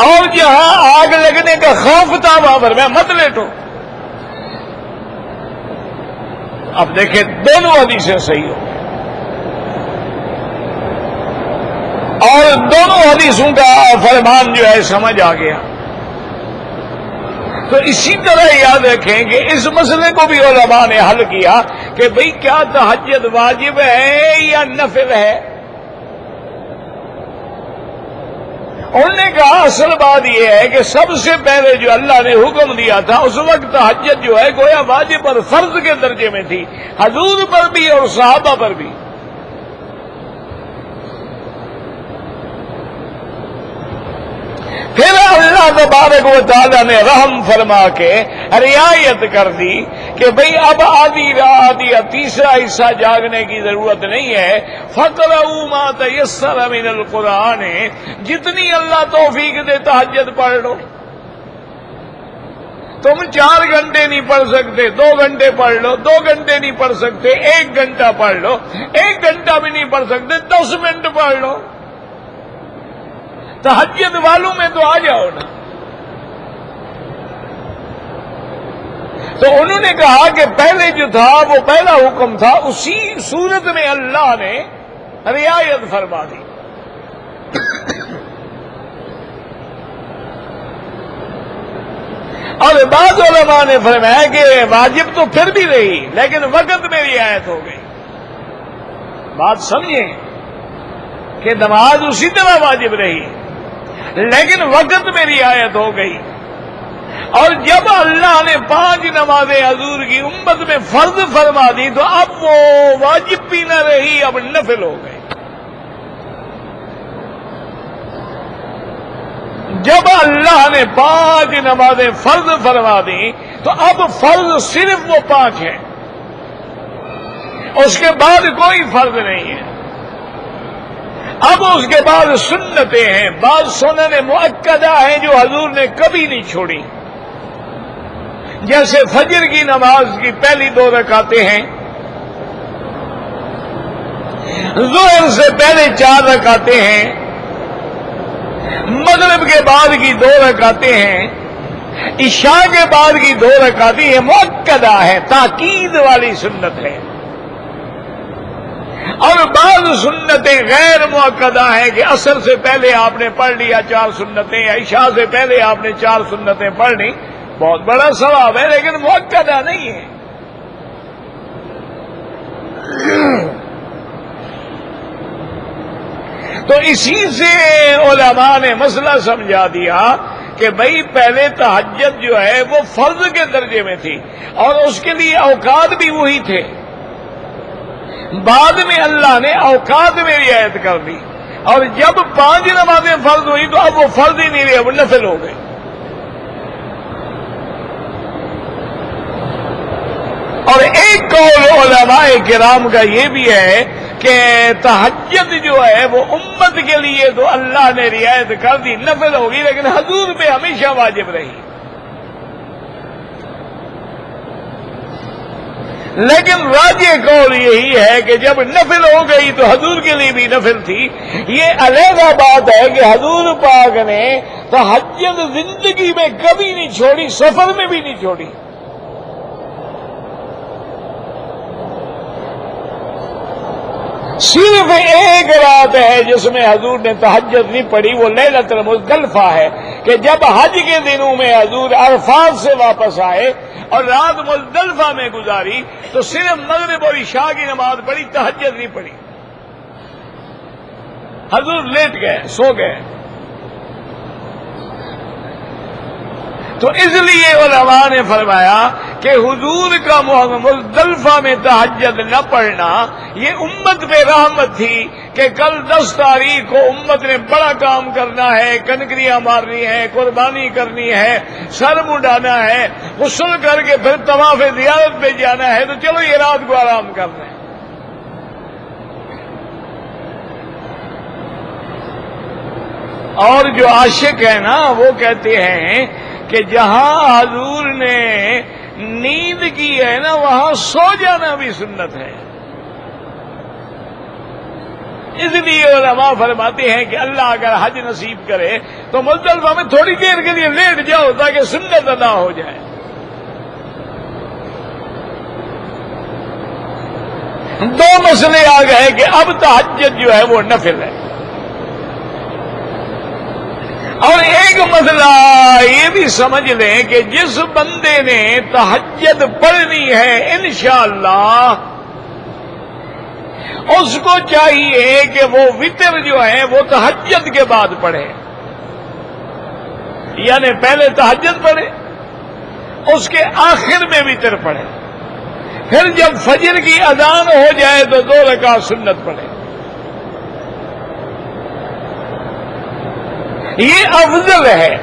اور جہاں آگ لگنے کا خوف تھا وہاں پر میں مت لیٹو۔ اب دیکھیں دونوں حدیثیں صحیح ہو اور دونوں حدیثوں کا فرمان جو ہے سمجھ آ گیا۔ تو اسی طرح یاد رکھیں کہ اس مسئلے کو بھی علماء نے حل کیا کہ بھئی کیا تہجد واجب ہے یا نفل ہے؟ انہوں نے کہا اصل بات یہ ہے کہ سب سے پہلے جو اللہ نے حکم دیا تھا اس وقت تہجد جو ہے گویا واجب اور فرض کے درجے میں تھی، حضور پر بھی اور صحابہ پر بھی۔ پھر اللہ تبارک و تعالیٰ نے رحم فرما کے رعایت کر دی کہ بھئی اب آدھی رات یا تیسرا حصہ جاگنے کی ضرورت نہیں ہے، فَقْرَؤُوا مَا تَيَسَّرَ مِنَ الْقُرْآنِ، جتنی اللہ توفیق دے تہجد پڑھ لو۔ تم 4 گھنٹے نہیں پڑھ سکتے 2 گھنٹے پڑھ لو، 2 گھنٹے نہیں پڑھ سکتے 1 گھنٹہ پڑھ لو، 1 گھنٹہ بھی نہیں پڑھ سکتے 10 منٹ پڑھ لو۔ تہجد والوں میں تو آ جاؤ نا۔ تو انہوں نے کہا کہ پہلے جو تھا وہ پہلا حکم تھا، اسی صورت میں اللہ نے رعایت فرما دی۔ اور بعض علماء نے فرمایا کہ واجب تو پھر بھی رہی لیکن وقت میں رعایت ہو گئی۔ بات سمجھیں کہ نماز اسی طرح واجب رہی لیکن وقت میں رعایت ہو گئی، اور جب اللہ نے 5 نمازیں حضور کی امت میں فرض فرما دی تو اب وہ واجب بھی نہ رہی، اب نفل ہو گئی۔ جب اللہ نے 5 نمازیں فرض فرما دی تو اب فرض صرف وہ 5 ہیں، اس کے بعد کوئی فرض نہیں ہے۔ اب اس کے بعد سنتیں ہیں، بعض سنن مؤکدہ ہیں جو حضور نے کبھی نہیں چھوڑی، جیسے فجر کی نماز کی پہلی 2 رکعتیں ہیں، ظہر سے پہلے 4 رکعتیں ہیں، مغرب کے بعد کی 2 رکعتیں ہیں، عشاء کے بعد کی 2 رکعتیں ہیں، مؤکدہ ہے، تاکید والی سنت ہے۔ اور بعض سنتیں غیر مؤکدہ ہیں کہ عصر سے پہلے آپ نے پڑھ لیا 4 سنتیں، یا عشاء سے پہلے آپ نے 4 سنتیں پڑھ لی، بہت بڑا ثواب ہے لیکن مؤکدہ نہیں ہے۔ تو اسی سے علماء نے مسئلہ سمجھا دیا کہ بھئی پہلے تہجد جو ہے وہ فرض کے درجے میں تھی اور اس کے لیے اوقات بھی وہی تھے، بعد میں اللہ نے اوقات میں رعایت کر دی، اور جب 5 نمازیں فرض ہوئی تو اب وہ فرض ہی نہیں رہے، وہ نفل ہو گئے۔ اور ایک قول علماء کرام کا یہ بھی ہے کہ تہجد جو ہے وہ امت کے لیے تو اللہ نے رعایت کر دی، نفل ہوگی، لیکن حضور پہ ہمیشہ واجب رہی۔ لیکن راجح قول یہی ہے کہ جب نفل ہو گئی تو حضور کے لیے بھی نفل تھی۔ یہ علیحدہ بات ہے کہ حضور پاک نے تہجد زندگی میں کبھی نہیں چھوڑی، سفر میں بھی نہیں چھوڑی۔ صرف ایک رات ہے جس میں حضور نے تہجد نہیں پڑھی، وہ لیلۃ المزدلفہ ہے کہ جب حج کے دنوں میں حضور عرفات سے واپس آئے اور رات مزدلفہ میں گزاری تو صرف مغرب اور عشاء کی نماز پڑھی، تہجد نہیں پڑھی۔ حضور لیٹ گئے، سو گئے۔ تو اس لیے علماء نے فرمایا کہ حضور کا مزدلفہ میں تہجد نہ پڑھنا یہ امت پہ رحمت تھی کہ کل 10 تاریخ کو امت نے بڑا کام کرنا ہے، کنکریاں مارنی ہے، قربانی کرنی ہے، سر منڈانا ہے، غسل کر کے پھر طواف زیارت پہ جانا ہے، تو چلو یہ رات کو آرام کر رہے ہیں۔ اور جو عاشق ہے نا وہ کہتے ہیں کہ جہاں حضور نے نیند کی ہے نا وہاں سو جانا بھی سنت ہے۔ اس لیے علماء فرماتے ہیں کہ اللہ اگر حج نصیب کرے تو مزدلفہ میں تھوڑی دیر کے لیے لیٹ جاؤ تاکہ سنت ادا ہو جائے۔ دو مسئلے آ گئے کہ اب تہجد جو ہے وہ نفل ہے، اور ایک مسئلہ یہ بھی سمجھ لیں کہ جس بندے نے تہجد پڑھنی ہے انشاءاللہ اس کو چاہیے کہ وہ وتر جو ہے وہ تہجد کے بعد پڑھے، یعنی پہلے تہجد پڑھے، اس کے آخر میں وتر پڑھے، پھر جب فجر کی اذان ہو جائے تو 2 رکعت سنت پڑھے۔ یہ افضل ہے۔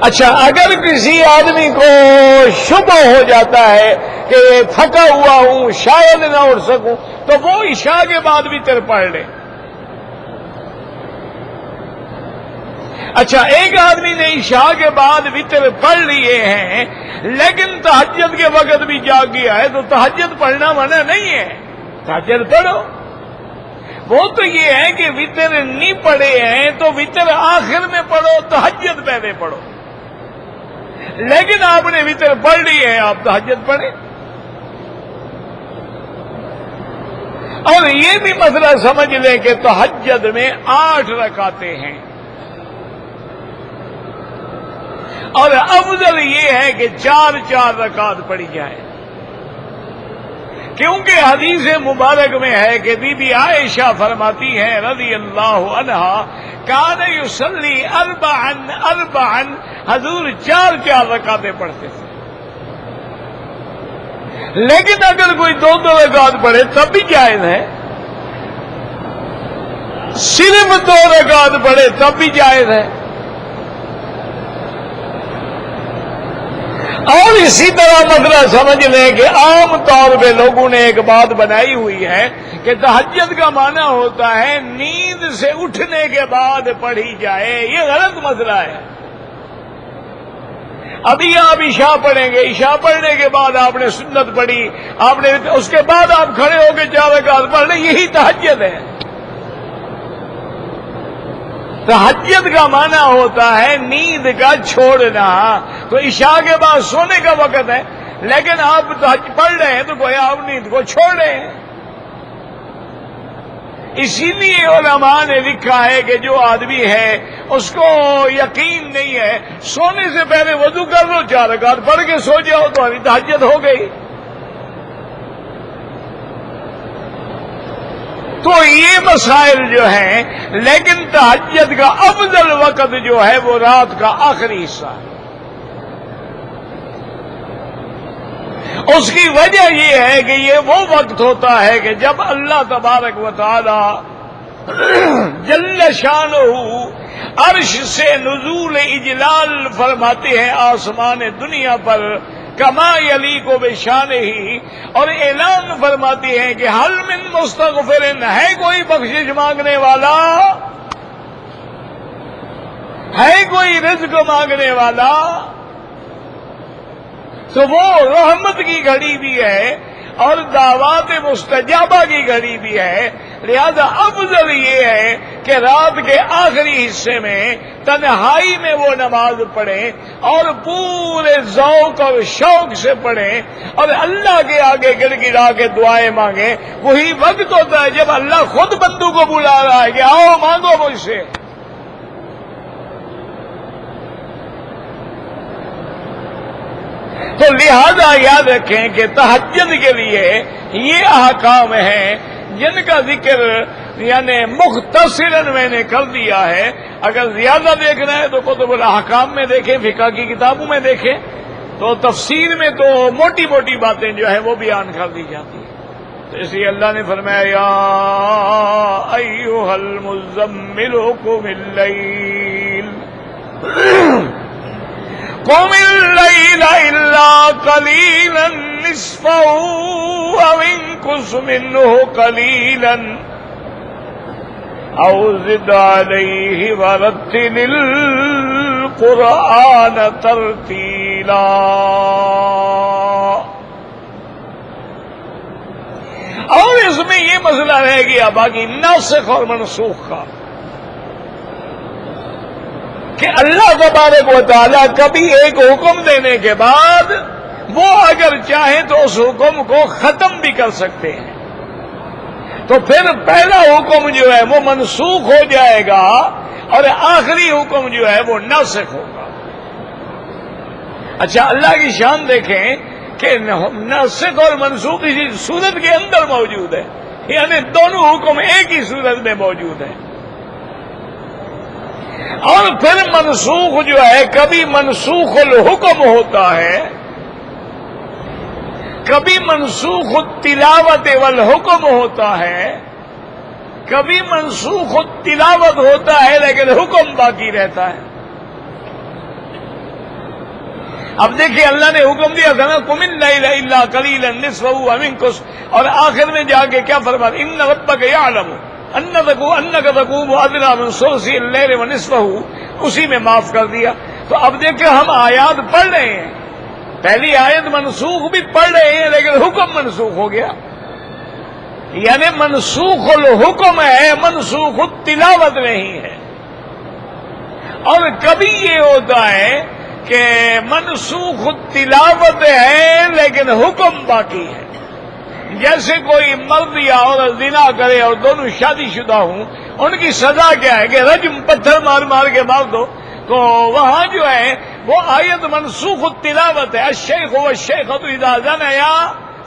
اچھا، اگر کسی آدمی کو شبہ ہو جاتا ہے کہ تھکا ہوا ہوں شاید نہ اٹھ سکوں تو وہ عشاء کے بعد وتر پڑھ لے۔ اچھا، ایک آدمی نے عشاء کے بعد وتر پڑھ لیے ہیں لیکن تہجد کے وقت بھی جاگ گیا ہے تو تہجد پڑھنا منع نہیں ہے، تہجد پڑھو۔ وہ تو یہ ہے کہ وتر نہیں پڑھے ہیں تو وتر آخر میں پڑھو، تہجد پہلے پڑھو، لیکن آپ نے وتر پڑھ لی ہے آپ تہجد پڑھیں۔ اور یہ بھی مسئلہ سمجھ لیں کہ تہجد میں 8 رکعتیں ہیں، اور افضل یہ ہے کہ 4 رکعت پڑھی جائے، کیونکہ حدیث مبارک میں ہے کہ بی بی عائشہ فرماتی ہیں رضی اللہ عنہا کان یصلی 4 حضور 4 رکعتیں پڑھتے تھے، لیکن اگر کوئی 2 رکعت پڑھے تب بھی جائز ہے، صرف 2 رکعت پڑھے تب بھی جائز ہے۔ اور اسی طرح مسئلہ سمجھ لیں کہ عام طور پہ لوگوں نے ایک بات بنائی ہوئی ہے کہ تہجد کا معنی ہوتا ہے نیند سے اٹھنے کے بعد پڑھی جائے، یہ غلط مسئلہ ہے۔ ابھی آپ عشاء پڑھیں گے، عشاء پڑھنے کے بعد آپ نے سنت پڑھی، آپ نے اس کے بعد آپ کھڑے ہو کے 4 رکعت پڑھ لیں، یہی تہجد ہے۔ تہجد کا معنی ہوتا ہے نیند کا چھوڑنا، تو عشاء کے بعد سونے کا وقت ہے لیکن آپ تہجد پڑھ رہے ہیں تو گویا آپ نیند کو چھوڑ رہے ہیں۔ اسی لیے علماء نے لکھا ہے کہ جو آدمی ہے اس کو یقین نہیں ہے، سونے سے پہلے وضو کر لو، 4 رکعت پڑھ کے سو جاؤ، تمہاری تہجد ہو گئی۔ تو یہ مسائل جو ہیں، لیکن تہجد کا افضل وقت جو ہے وہ رات کا آخری حصہ ہے۔ اس کی وجہ یہ ہے کہ یہ وہ وقت ہوتا ہے کہ جب اللہ تبارک و تعالی جل شانہ عرش سے نزول اجلال فرماتے ہیں آسمان دنیا پر، کما یلیق بشانہ، اور اعلان فرماتے ہیں کہ حل من مستغفر، ہے کوئی بخشش مانگنے والا، ہے کوئی رزق مانگنے والا؟ تو وہ رحمت کی گھڑی بھی ہے اور دعوات مستجابہ کی گھڑی بھی ہے۔ لہذا افضل یہ ہے کہ رات کے آخری حصے میں تنہائی میں وہ نماز پڑھیں اور پورے ذوق اور شوق سے پڑھیں اور اللہ کے آگے گڑ گڑا کے دعائیں مانگیں۔ وہی وقت ہوتا ہے جب اللہ خود بندوں کو بلا رہا ہے کہ آؤ مانگو مجھ سے۔ تو لہذا یاد رکھیں کہ تہجد کے لیے یہ احکام ہیں جن کا ذکر یعنی مختصراً میں نے کر دیا ہے۔ اگر زیادہ دیکھنا ہے تو کتب الاحکام میں دیکھیں، فقہ کی کتابوں میں دیکھیں، تو تفسیر میں تو موٹی موٹی باتیں جو ہیں وہ بیان کر دی جاتی ہیں۔ تو اس لیے اللہ نے فرمایا یا ایھا المزمل قم اللیل قم اللیل الا قلیلا نصفہ او انقص منہ قلیلا او زد علیہ ورتل القرآن ترتیلا۔ اور اس میں یہ مسئلہ رہ گیا باقی ناسخ اور منسوخ کا کہ اللہ تبارک و تعالیٰ کبھی ایک حکم دینے کے بعد وہ اگر چاہیں تو اس حکم کو ختم بھی کر سکتے ہیں، تو پھر پہلا حکم جو ہے وہ منسوخ ہو جائے گا اور آخری حکم جو ہے وہ ناسخ ہوگا۔ اچھا، اللہ کی شان دیکھیں کہ ناسخ اور منسوخ اسی صورت کے اندر موجود ہے، یعنی دونوں حکم ایک ہی صورت میں موجود ہیں۔ اور پھر منسوخ جو ہے کبھی منسوخ الحکم ہوتا ہے، کبھی منسوخ التلاوت والحکم ہوتا ہے، کبھی منسوخ التلاوت ہوتا ہے لیکن حکم باقی رہتا ہے۔ اب دیکھیں اللہ نے حکم دیا تھا نا قم اللیل الا قلیلا نصفہ او انقص، اور آخر میں جا کے کیا فرمایا ان ربک یعلم انک تقوم ادنی من ثلث اللیل ونصفہ، اسی میں معاف کر دیا۔ تو اب دیکھیں ہم آیات پڑھ رہے ہیں، پہلی آیت منسوخ بھی پڑھ رہے ہیں لیکن حکم منسوخ ہو گیا، یعنی منسوخ الحکم ہے، منسوخ التلاوت نہیں ہے۔ اور کبھی یہ ہوتا ہے کہ منسوخ التلاوت ہے لیکن حکم باقی ہے، جیسے کوئی مرد یا عورت زنا کرے اور دونوں شادی شدہ ہوں، ان کی سزا کیا ہے کہ رجم پتھر مار مار کے مار دو، تو وہاں جو ہے وہ آیت منسوخ التلاوت ہے، الشیخ والشیخۃ اذا زنیا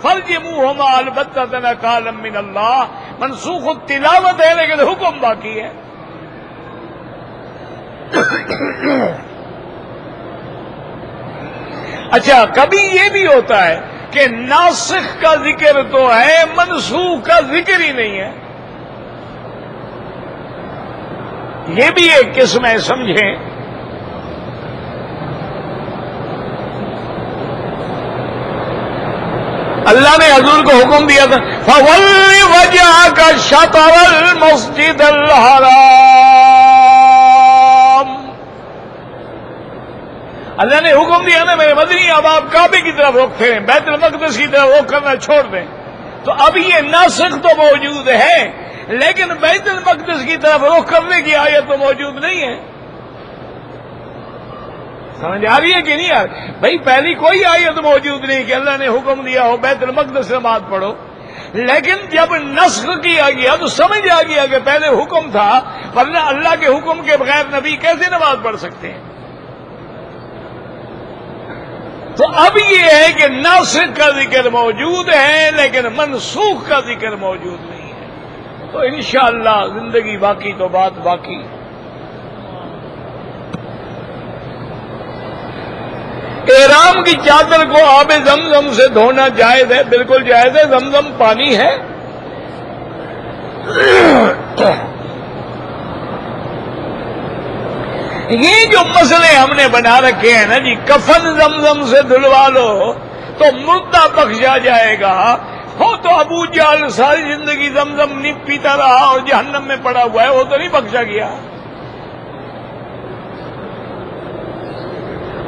فارجموہما البتۃ نکالا من اللہ، منسوخ التلاوت ہے لیکن حکم باقی ہے۔ اچھا، کبھی یہ بھی ہوتا ہے کہ ناسخ کا ذکر تو ہے، منسوخ کا ذکر ہی نہیں ہے، یہ بھی ایک قسم ہے، سمجھیں۔ اللہ نے حضور کو حکم دیا تھا فَوَلِّ وَجْهَكَ شَطْرَ الْمَسْجِدِ الْحَرَامِ، اللہ نے حکم دیا نا میرے مدنی اب آپ کعبے کی طرف رخ پھیریں، بیت المقدس کی طرف رخ کرنا چھوڑ دیں۔ تو اب یہ ناسخ تو موجود ہے لیکن بیت المقدس کی طرف رخ کرنے کی آیت تو موجود نہیں ہے۔ سمجھ آ رہی ہے کہ نہیں آ رہی؟ بھائی پہلی کوئی آیت موجود نہیں کہ اللہ نے حکم دیا ہو بیت المقدس سے نماز پڑھو، لیکن جب نسخ کیا گیا تو سمجھ آ گیا کہ پہلے حکم تھا، ورنہ اللہ کے حکم کے بغیر نبی کیسے نماز پڑھ سکتے ہیں؟ تو اب یہ ہے کہ ناسخ کا ذکر موجود ہے لیکن منسوخ کا ذکر موجود نہیں ہے۔ تو انشاءاللہ زندگی باقی تو بات باقی. احرام کی چادر کو آب زمزم سے دھونا جائز ہے، بالکل جائز ہے، زمزم پانی ہے. یہ جو مسئلے ہم نے بنا رکھے ہیں نا جی، کفن زمزم سے دھلوا لو تو مردہ بخشا جائے گا، ہو تو ابو جہل ساری زندگی زمزم نہیں پیتا رہا اور جہنم میں پڑا ہوا ہے، وہ تو نہیں بخشا گیا.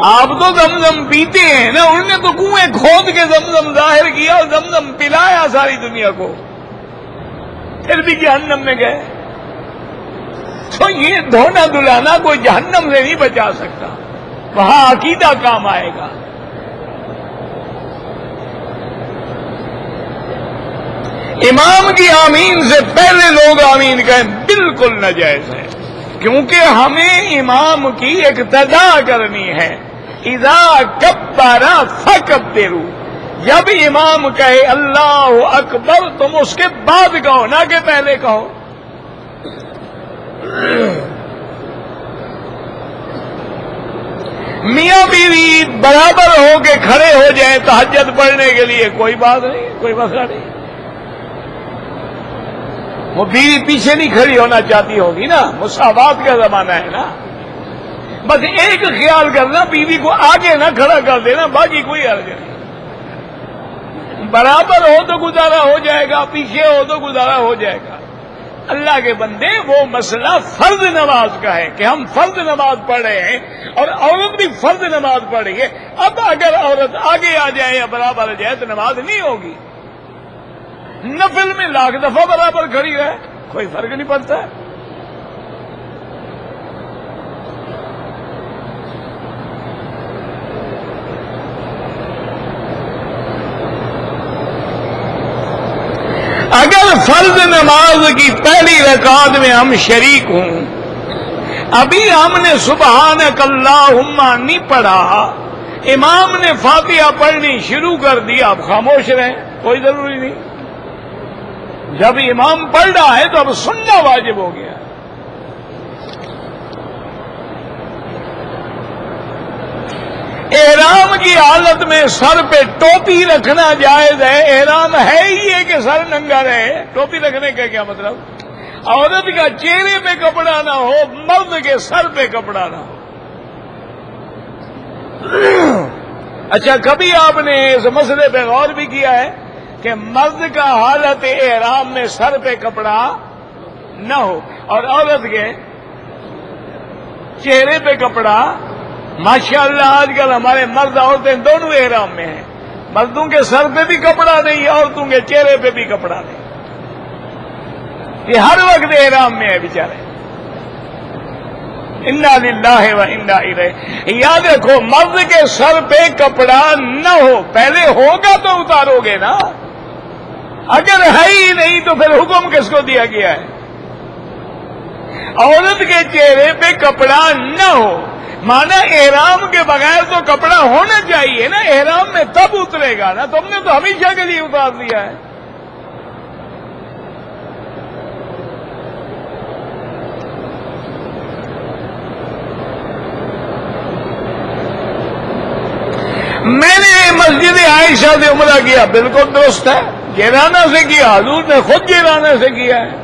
آپ تو زمزم پیتے ہیں نا، انہوں نے تو کنویں کھود کے زمزم ظاہر کیا اور زمزم پلایا ساری دنیا کو، پھر بھی جہنم میں گئے. تو یہ دھونا دلانا کوئی جہنم سے نہیں بچا سکتا، وہاں عقیدہ کام آئے گا. امام کی آمین سے پہلے لوگ آمین کہیں بالکل ناجائز ہے، کیونکہ ہمیں امام کی اقتدا کرنی ہے. اذا کبر فکبروا، جب امام کہے اللہ اکبر تم اس کے بعد کہو، نہ کہ پہلے کہو. میاں بیوی برابر ہو کے کھڑے ہو جائیں تہجد پڑھنے کے لیے، کوئی بات نہیں، کوئی مسئلہ نہیں. وہ بیوی پیچھے نہیں کھڑی ہونا چاہتی ہوگی نا، مساوات کا زمانہ ہے نا. بس ایک خیال کرنا، بیوی کو آگے نہ کھڑا کر دینا، باقی کوئی حرج نہیں. برابر ہو تو گزارا ہو جائے گا، پیچھے ہو تو گزارا ہو جائے گا. اللہ کے بندے، وہ مسئلہ فرض نماز کا ہے کہ ہم فرض نماز پڑھ رہے ہیں اور عورت بھی فرض نماز پڑھ رہی ہے. اب اگر عورت آگے آ جائے یا برابر آ جائے تو نماز نہیں ہوگی. نفل میں لاکھ دفعہ برابر کھڑی رہے، کوئی فرق نہیں پڑتا. اگر فرض نماز کی پہلی رکعت میں ہم شریک ہوں، ابھی ہم نے سبحانک اللہم نہیں پڑھا، امام نے فاتحہ پڑھنی شروع کر دی، آپ خاموش رہیں، کوئی ضروری نہیں. جب امام پڑھ رہا ہے تو اب سننا واجب ہو گیا. احرام کی حالت میں سر پہ ٹوپی رکھنا جائز ہے. احرام ہے ہی یہ کہ سر ننگا رہے، ٹوپی رکھنے کا کیا مطلب؟ عورت کا چہرے پہ کپڑا نہ ہو، مرد کے سر پہ کپڑا نہ ہو. اچھا، کبھی آپ نے اس مسئلے پہ غور بھی کیا ہے کہ مرد کا حالت احرام میں سر پہ کپڑا نہ ہو اور عورت کے چہرے پہ کپڑا؟ ماشاءاللہ آج کل ہمارے مرد عورتیں دونوں احرام میں ہیں. مردوں کے سر پہ بھی کپڑا نہیں، عورتوں کے چہرے پہ بھی کپڑا نہیں. یہ ہر وقت احرام میں ہے بیچارے. انا للہ و انا الیہ. یاد رکھو، مرد کے سر پہ کپڑا نہ ہو، پہلے ہوگا تو اتارو گے نا. اگر ہے ہی نہیں تو پھر حکم کس کو دیا گیا ہے؟ عورت کے چہرے پہ کپڑا نہ ہو، مانا احرام کے بغیر تو کپڑا ہونا چاہیے نا. احرام میں تب اترے گا نا، تم نے تو ہمیشہ کے لیے اتار دیا ہے. میں نے مسجد عائشہ سے عمرہ کیا، بالکل درست ہے. جیرانہ سے کیا، حضور نے خود جیرانہ سے کیا ہے.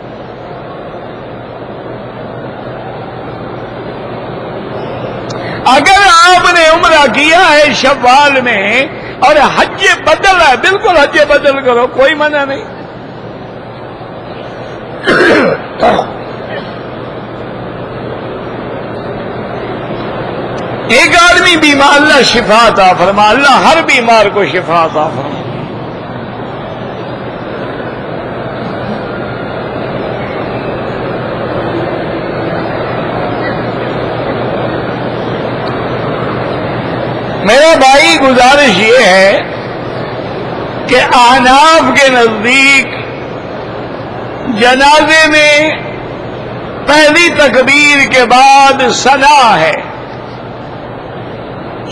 اگر آپ نے عمرہ کیا ہے شوال میں اور حج بدل ہے، بالکل حج بدل کرو، کوئی منع نہیں. ایک آدمی بیمار، اللہ شفا عطا فرما، اللہ ہر بیمار کو شفا عطا فرما. میرا بھائی، گزارش یہ ہے کہ احناف کے نزدیک جنازے میں پہلی تکبیر کے بعد ثنا ہے،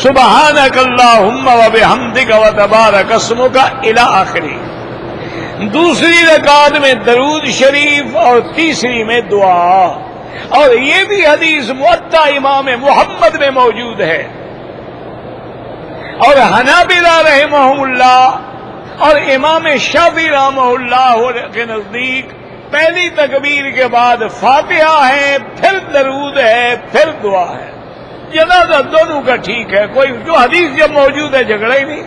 سبحانک اللہم و بحمدک و تبارک اسمک الی آخری. دوسری رکعت میں درود شریف اور تیسری میں دعا. اور یہ بھی حدیث موطا امام محمد میں موجود ہے. اور حنابلہ رحمہ اللہ اور امام شافعی رحمہ اللہ کے نزدیک پہلی تکبیر کے بعد فاتحہ ہے، پھر درود ہے، پھر دعا ہے. جنازہ دونوں کا ٹھیک ہے، کوئی جو حدیث جب موجود ہے جھگڑا ہی نہیں.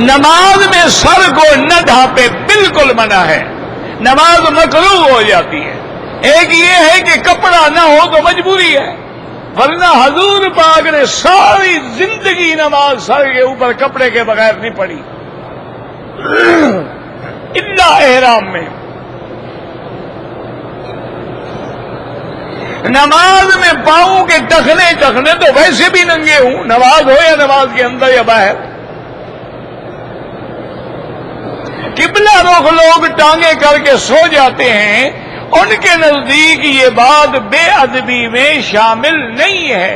نماز میں سر کو نہ ڈھانپے بالکل منع ہے، نماز مکروہ ہو جاتی ہے. ایک یہ ہے کہ کپڑا نہ ہو تو مجبوری ہے، ورنہ حضور پاک نے ساری زندگی نماز سر کے اوپر کپڑے کے بغیر نہیں پڑھی الا احرام میں. نماز میں پاؤں کے ٹخنے تو ویسے بھی ننگے ہوں، نماز ہو یا نماز کے اندر یا باہر. قبلہ رخ لوگ ٹانگیں کر کے سو جاتے ہیں، ان کے نزدیک یہ بات بے ادبی میں شامل نہیں ہے.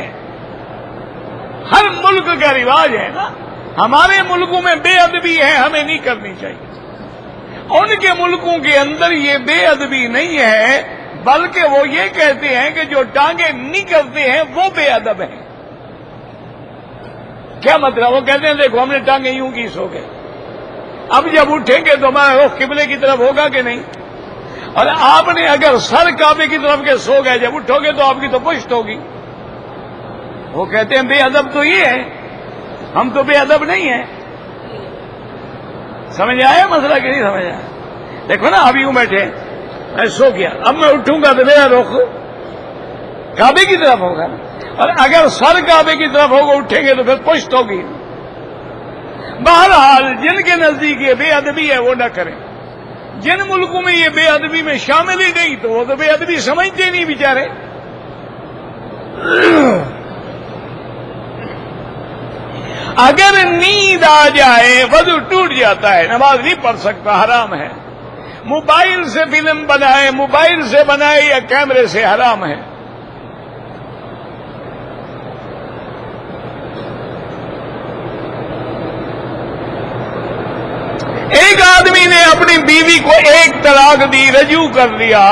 ہر ملک کا رواج ہے نا، ہمارے ملکوں میں بے ادبی ہے، ہمیں نہیں کرنی چاہیے. ان کے ملکوں کے اندر یہ بے ادبی نہیں ہے، بلکہ وہ یہ کہتے ہیں کہ جو ٹانگیں نہیں کرتے ہیں وہ بے ادب ہیں. کیا مطلب؟ وہ کہتے ہیں دیکھو ہم نے ٹانگیں یوں کی سو گئے، اب جب اٹھیں گے تو ہمارا رخ قبلے کی طرف ہوگا کہ نہیں؟ اور آپ نے اگر سر کعبے کی طرف کے سو گئے، جب اٹھو گے تو آپ کی تو پشت ہوگی. وہ کہتے ہیں بے ادب تو یہ ہے، ہم تو بے ادب نہیں ہیں. سمجھ آیا مسئلہ کہ نہیں سمجھ آیا؟ دیکھو نا اب یوں بیٹھے میں سو گیا، اب میں اٹھوں گا تو میرا رخ کعبے کی طرف ہوگا، اور اگر سر کعبے کی طرف ہوگا اٹھیں گے تو پھر پشت ہوگی. بہرحال جن کے نزدیک یہ بے ادبی ہے وہ نہ کریں. جن ملکوں میں یہ بے ادبی میں شامل ہی نہیں تو وہ تو بے ادبی سمجھتے نہیں بیچارے. اگر نیند آ جائے وضو ٹوٹ جاتا ہے، نماز نہیں پڑھ سکتا، حرام ہے. موبائل سے فلم بنائے، موبائل سے بنائے یا کیمرے سے، حرام ہے. ایک آدمی نے اپنی بیوی کو 1 طلاق دی، رجوع کر لیا،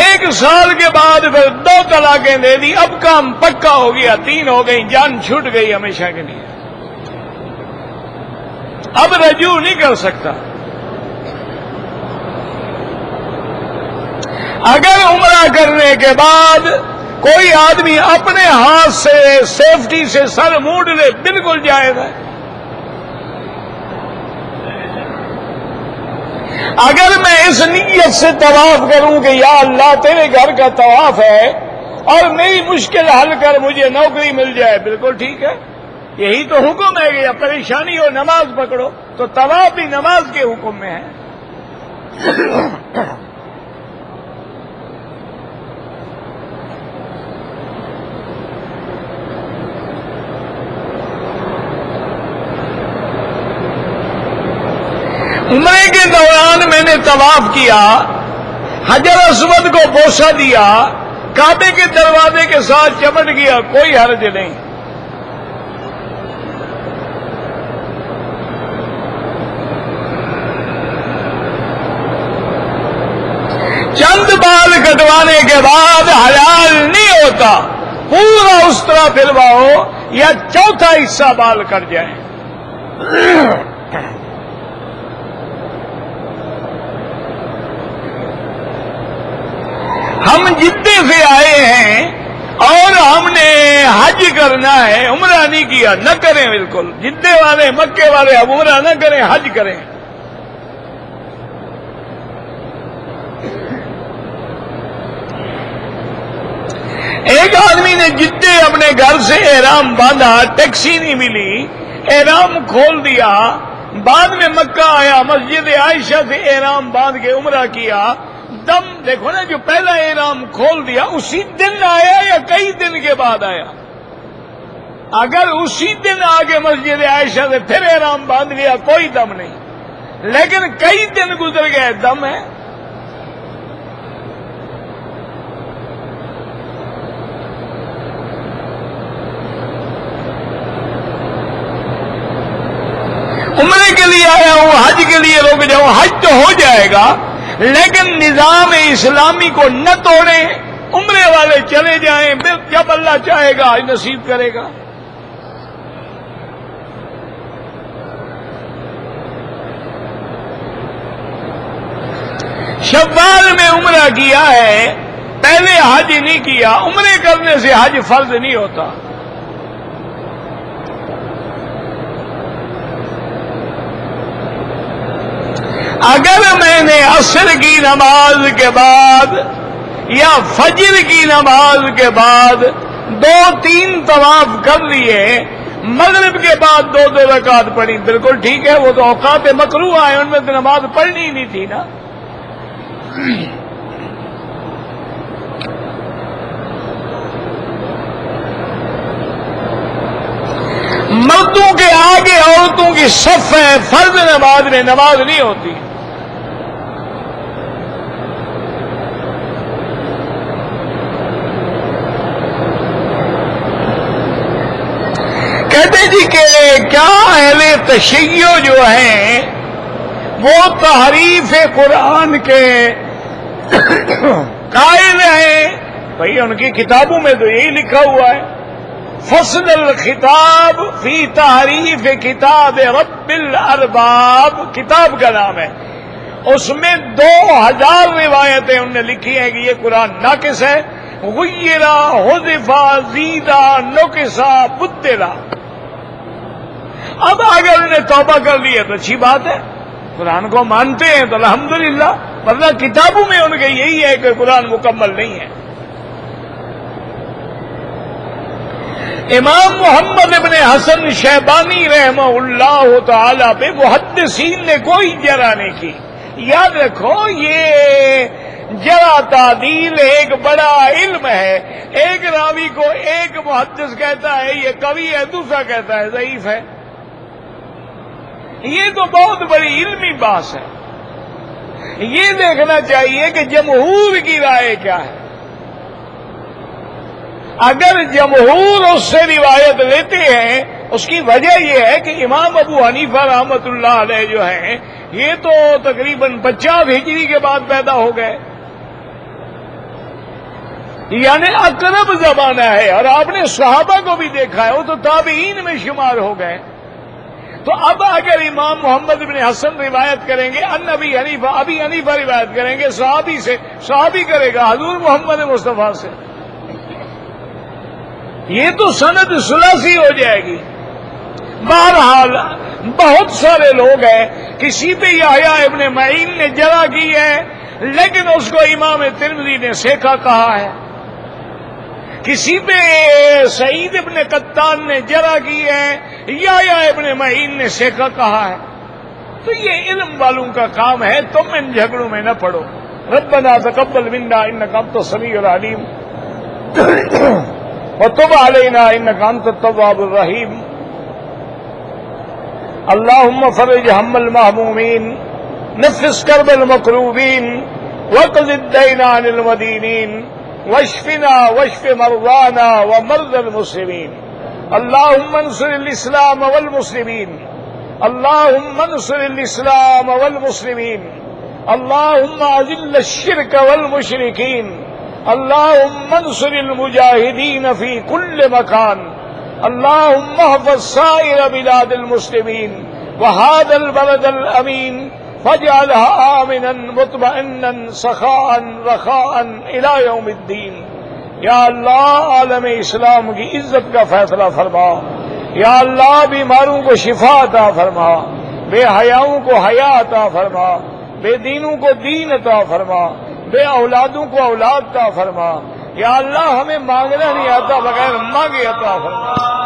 1 سال کے بعد پھر 2 طلاقیں دے دی، اب کام پکا ہو گیا، 3 ہو گئی، جان چھوٹ گئی ہمیشہ کے لیے. اب رجوع نہیں کر سکتا. اگر عمرہ کرنے کے بعد کوئی آدمی اپنے ہاتھ سے سیفٹی سے سر موڑ لے، بالکل جائز ہے. اگر میں اس نیت سے طواف کروں کہ یا اللہ تیرے گھر کا طواف ہے اور میری مشکل حل کر مجھے نوکری مل جائے، بالکل ٹھیک ہے، یہی تو حکم ہے کہ یا پریشانی ہو نماز پکڑو، تو طواف بھی نماز کے حکم میں ہے. عمرے کے دوران میں نے طواف کیا، حجر اسود کو بوسہ دیا، کعبے کے دروازے کے ساتھ چمٹ گیا، کوئی حرج نہیں. چند بال کٹوانے کے بعد حلال نہیں ہوتا، پورا اس طرح پھرواؤ یا چوتھا حصہ بال کٹ جائیں. ہم جدے سے آئے ہیں اور ہم نے حج کرنا ہے، عمرہ نہیں کیا، نہ کریں. بالکل جدے والے مکے والے اب عمرہ نہ کریں، حج کریں. ایک آدمی نے جدے اپنے گھر سے احرام باندھا، ٹیکسی نہیں ملی، احرام کھول دیا، بعد میں مکہ آیا، مسجد عائشہ سے احرام باندھ کے عمرہ کیا. دم دیکھو نا، جو پہلا احرام کھول دیا اسی دن آیا یا کئی دن کے بعد آیا؟ اگر اسی دن آگے مسجد عائشہ سے پھر احرام باندھ لیا کوئی دم نہیں، لیکن کئی دن گزر گئے، دم ہے. عمرے کے لیے آیا ہوں، حج کے لیے رک جاؤں، حج تو ہو جائے گا لیکن نظام اسلامی کو نہ توڑیں، عمرے والے چلے جائیں، جب اللہ چاہے گا حج نصیب کرے گا۔ شوال میں عمرہ کیا ہے، پہلے حج نہیں کیا، عمرے کرنے سے حج فرض نہیں ہوتا۔ اگر میں نے عصر کی نماز کے بعد یا فجر کی نماز کے بعد 2-3 طواف کر لیے، مغرب کے بعد 2 رکعت پڑھی، بالکل ٹھیک ہے، وہ تو اوقات مکروہ ہیں، ان میں تو نماز پڑھنی ہی نہیں تھی نا۔ مردوں کے آگے عورتوں کی صف ہے، فرض نماز میں نماز نہیں ہوتی۔ کہتے جی کہ کیا اہل تشیع جو ہیں وہ تحریف قرآن کے قائل ہیں؟ بھئی ان کی کتابوں میں تو یہی لکھا ہوا ہے، فصل الخطاب فی تحریف کتاب رب الارباب، کتاب کا نام ہے، اس میں 2000 روایتیں انہوں نے لکھی ہیں کہ یہ قرآن ناقص ہے، غیرہ، حذفا، زیدہ، نقصا، بدلا۔ اب اگر انہوں نے توبہ کر لی ہے تو اچھی بات ہے، قرآن کو مانتے ہیں تو الحمدللہ، ورنہ کتابوں میں ان کے یہی ہے کہ قرآن مکمل نہیں ہے۔ امام محمد ابن حسن شیبانی رحمہ اللہ تعالی پہ محدثین نے کوئی جرح نہیں کی۔ یاد رکھو یہ جرح تعدیل ایک بڑا علم ہے، ایک راوی کو ایک محدث کہتا ہے یہ قوی ہے، دوسرا کہتا ہے ضعیف ہے، یہ تو بہت بڑی علمی بات ہے۔ یہ دیکھنا چاہیے کہ جمہور کی رائے کیا ہے۔ اگر جمہور اس سے روایت لیتے ہیں، اس کی وجہ یہ ہے کہ امام ابو حنیفہ رحمۃ اللہ علیہ جو ہیں یہ تو تقریباً 50 ہجری کے بعد پیدا ہو گئے، یعنی اقرب زمانہ ہے، اور آپ نے صحابہ کو بھی دیکھا ہے وہ تو تابعین میں شمار ہو گئے۔ تو اب اگر امام محمد بن حسن روایت کریں گے ان ابی حنیفہ روایت کریں گے صحابی سے، صحابی کرے گا حضور محمد مصطفیٰ سے، یہ تو سند ثلاثی ہو جائے گی۔ بہرحال بہت سارے لوگ ہیں، کسی پہ یحییٰ ابن معین نے جرح کی ہے لیکن اس کو امام ترمذی نے سیکھا کہا ہے، کسی پہ سعید ابن قطان نے جرح کی ہے، یحییٰ ابن معین نے سیکھا کہا ہے۔ تو یہ علم والوں کا کام ہے، تم ان جھگڑوں میں نہ پڑو۔ ربنا تقبل منا انک انت السمیع العلیم وتب علینا انک انت التواب الرحیم۔ اللہم فرج ہم المہمومین، نفس کرب المکروبین، واقض الدین عن المدینین، واشفنا واشف مرضانا ومرضى المسلمین۔ اللہم انصر الاسلام والمسلمین، اللہم انصر الاسلام والمسلمین، اللہم اذل الشرک والمشرکین، اللہم انصر المجاہدین فی کل مکان، اللہم احفظ سائر بلاد المسلمین وہذا البلد الامین فاجعلها آمنا مطمئنا سخاء رخاء الى یوم الدین۔ یا اللہ عالم اسلام کی عزت کا فیصلہ فرما، یا اللہ بیماروں کو شفا عطا فرما، بے حیاؤں کو حیا عطا فرما، بے دینوں کو دین عطا فرما، بے اولادوں کو اولاد عطا فرما، یا اللہ ہمیں مانگنا نہیں آتا بغیر مانگے عطا فرما۔